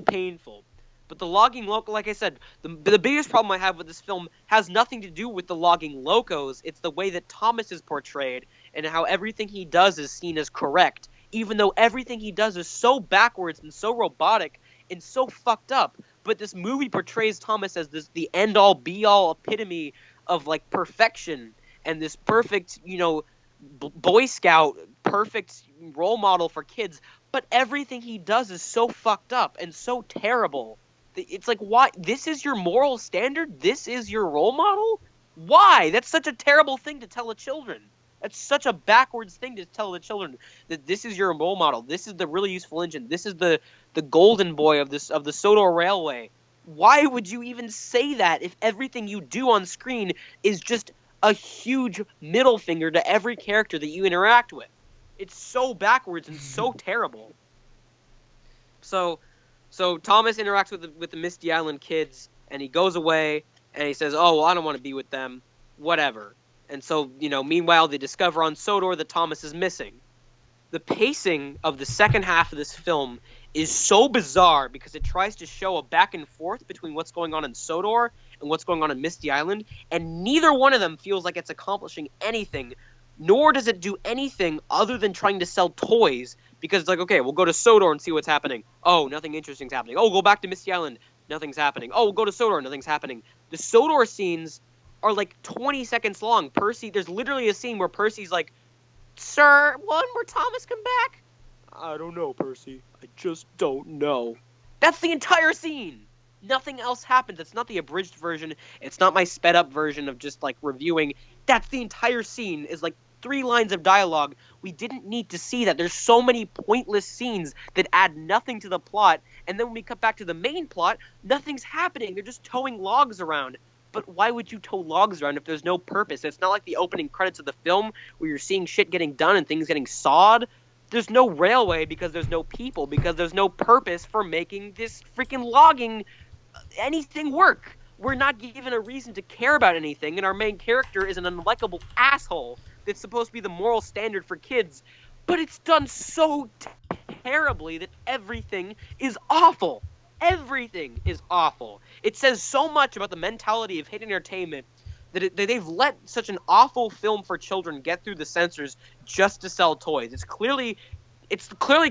painful. But the logging loco, like I said, the biggest problem I have with this film has nothing to do with the logging locos. It's the way that Thomas is portrayed and how everything he does is seen as correct, even though everything he does is so backwards and so robotic and so fucked up. But this movie portrays Thomas as the end-all, be-all epitome of, like, perfection and this perfect, Boy Scout, perfect role model for kids. But everything he does is so fucked up and so terrible. It's like, why? This is your moral standard? This is your role model? Why? That's such a terrible thing to tell the children. That's such a backwards thing to tell the children, that this is your role model. This is the really useful engine. This is the golden boy of the Sodor Railway. Why would you even say that if everything you do on screen is just a huge middle finger to every character that you interact with? It's so backwards and so terrible. So Thomas interacts with the Misty Island kids, and he goes away, and he says, "Oh, well, I don't want to be with them. Whatever." And so, meanwhile, they discover on Sodor that Thomas is missing. The pacing of the second half of this film is so bizarre because it tries to show a back and forth between what's going on in Sodor and what's going on in Misty Island, and neither one of them feels like it's accomplishing anything, nor does it do anything other than trying to sell toys, because it's like, okay, we'll go to Sodor and see what's happening. Oh, nothing interesting's happening. Oh, we'll go back to Misty Island. Nothing's happening. Oh, we'll go to Sodor. Nothing's happening. The Sodor scenes are like 20 seconds long. There's literally a scene where Percy's like, "Sir, when will Thomas come back?" "I don't know, Percy. I just don't know." That's the entire scene. Nothing else happens. It's not the abridged version. It's not my sped up version of just like reviewing. That's the entire scene, is like 3 lines of dialogue. We didn't need to see that. There's so many pointless scenes that add nothing to the plot, and then when we cut back to the main plot, nothing's happening. They're just towing logs around. But why would you tow logs around if there's no purpose? It's not like the opening credits of the film where you're seeing shit getting done and things getting sawed. There's no railway because there's no people, because there's no purpose for making this freaking logging anything work. We're not given a reason to care about anything, and our main character is an unlikable asshole that's supposed to be the moral standard for kids. But it's done so terribly that everything is awful. Everything is awful. It says so much about the mentality of hit entertainment that they've let such an awful film for children get through the censors just to sell toys. It's clearly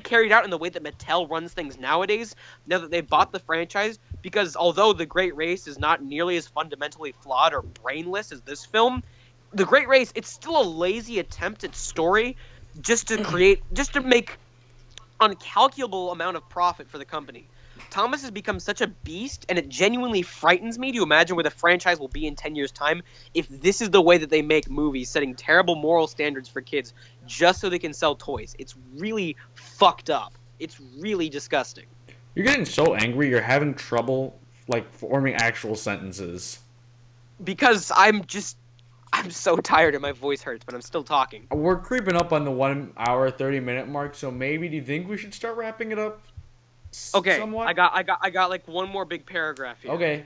carried out in the way that Mattel runs things nowadays, now that they've bought the franchise, because although The Great Race is not nearly as fundamentally flawed or brainless as this film, The Great Race, it's still a lazy attempt at story just to make uncalculable amount of profit for the company. Thomas has become such a beast, and it genuinely frightens me to imagine where the franchise will be in 10 years' time if this is the way that they make movies, setting terrible moral standards for kids just so they can sell toys. It's really fucked up. It's really disgusting. You're getting so angry, you're having trouble, like, forming actual sentences. Because I'm so tired and my voice hurts, but I'm still talking. We're creeping up on the 1 hour, 30-minute mark, so maybe do you think we should start wrapping it up? Okay, somewhat? I got like one more big paragraph here. Okay.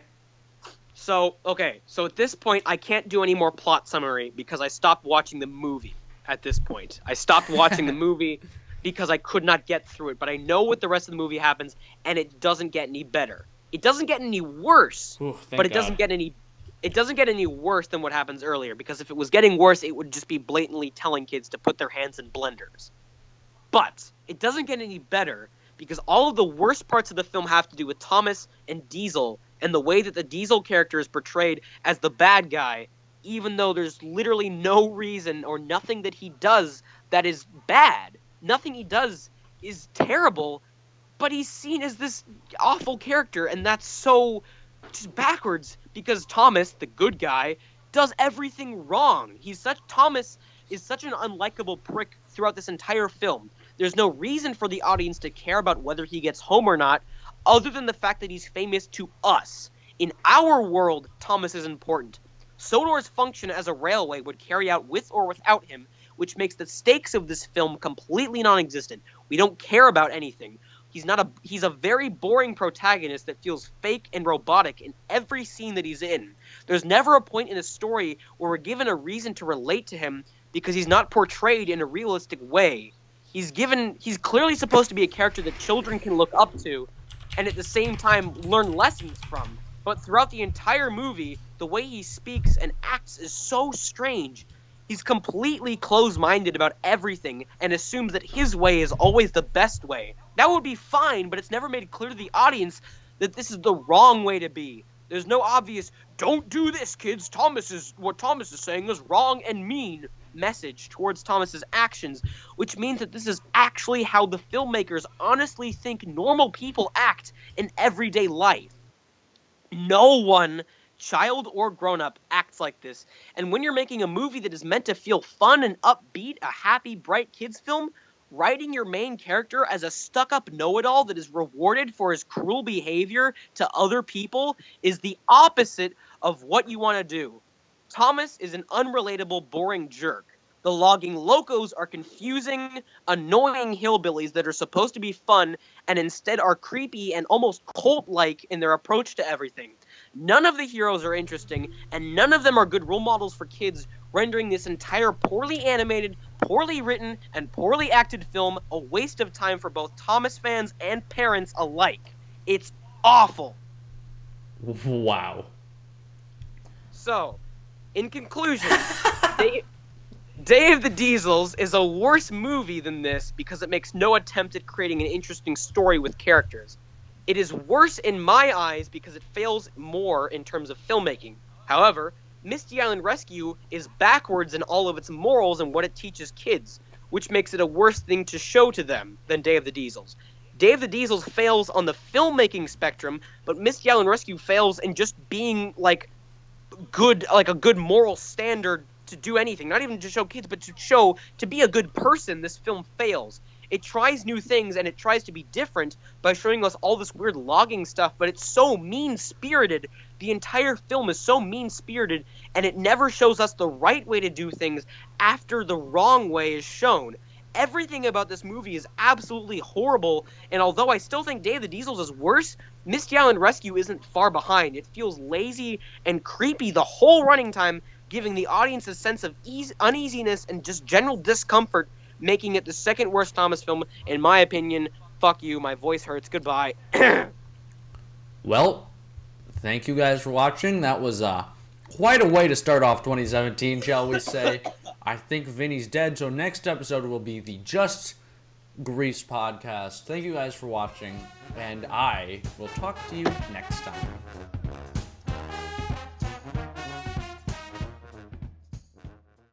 So at this point, I can't do any more plot summary because I stopped watching the movie at this point. I stopped watching the movie because I could not get through it. But I know what the rest of the movie happens, and it doesn't get any better. It doesn't get any worse, but it doesn't get any. It doesn't get any worse than what happens earlier, because if it was getting worse, it would just be blatantly telling kids to put their hands in blenders. But it doesn't get any better, because all of the worst parts of the film have to do with Thomas and Diesel, and the way that the Diesel character is portrayed as the bad guy, even though there's literally no reason or nothing that he does that is bad. Nothing he does is terrible, but he's seen as this awful character, and that's so just backwards, because Thomas, the good guy, does everything wrong. Thomas is such an unlikable prick throughout this entire film. There's no reason for the audience to care about whether he gets home or not, other than the fact that he's famous to us. In our world, Thomas is important. Sodor's function as a railway would carry out with or without him, which makes the stakes of this film completely non-existent. We don't care about anything. He's a very boring protagonist that feels fake and robotic in every scene that he's in. There's never a point in a story where we're given a reason to relate to him, because he's not portrayed in a realistic way. He's clearly supposed to be a character that children can look up to, and at the same time learn lessons from. But throughout the entire movie, the way he speaks and acts is so strange. He's completely closed-minded about everything and assumes that his way is always the best way. That would be fine, but it's never made clear to the audience that this is the wrong way to be. There's no obvious, don't do this, kids, what Thomas is saying is wrong and mean message towards Thomas's actions, which means that this is actually how the filmmakers honestly think normal people act in everyday life. No one, child or grown-up, acts like this. And when you're making a movie that is meant to feel fun and upbeat, a happy, bright kids film, writing your main character as a stuck-up know-it-all that is rewarded for his cruel behavior to other people is the opposite of what you want to do. Thomas is an unrelatable, boring jerk. The logging locos are confusing, annoying hillbillies that are supposed to be fun and instead are creepy and almost cult-like in their approach to everything. None of the heroes are interesting, and none of them are good role models for kids, rendering this entire poorly animated, poorly written, and poorly acted film a waste of time for both Thomas fans and parents alike. It's awful. Wow. So, in conclusion, Day of the Diesels is a worse movie than this because it makes no attempt at creating an interesting story with characters. It is worse in my eyes because it fails more in terms of filmmaking. However, Misty Island Rescue is backwards in all of its morals and what it teaches kids, which makes it a worse thing to show to them than Day of the Diesels. Day of the Diesels fails on the filmmaking spectrum, but Misty Island Rescue fails in just being a good moral standard to do anything, not even to show kids, but to be a good person. This film fails. It tries new things and it tries to be different by showing us all this weird logging stuff, but it's so mean-spirited. The entire film is so mean-spirited, and it never shows us the right way to do things after the wrong way is shown. Everything about this movie is absolutely horrible, and although I still think Day of the Diesels is worse, Misty Island Rescue isn't far behind. It feels lazy and creepy the whole running time, giving the audience a sense of uneasiness and just general discomfort, making it the second worst Thomas film, in my opinion. Fuck you, my voice hurts, goodbye. Well, thank you guys for watching. That was quite a way to start off 2017, shall we say. I think Vinny's dead, so next episode will be the Just Grease podcast. Thank you guys for watching, and I will talk to you next time.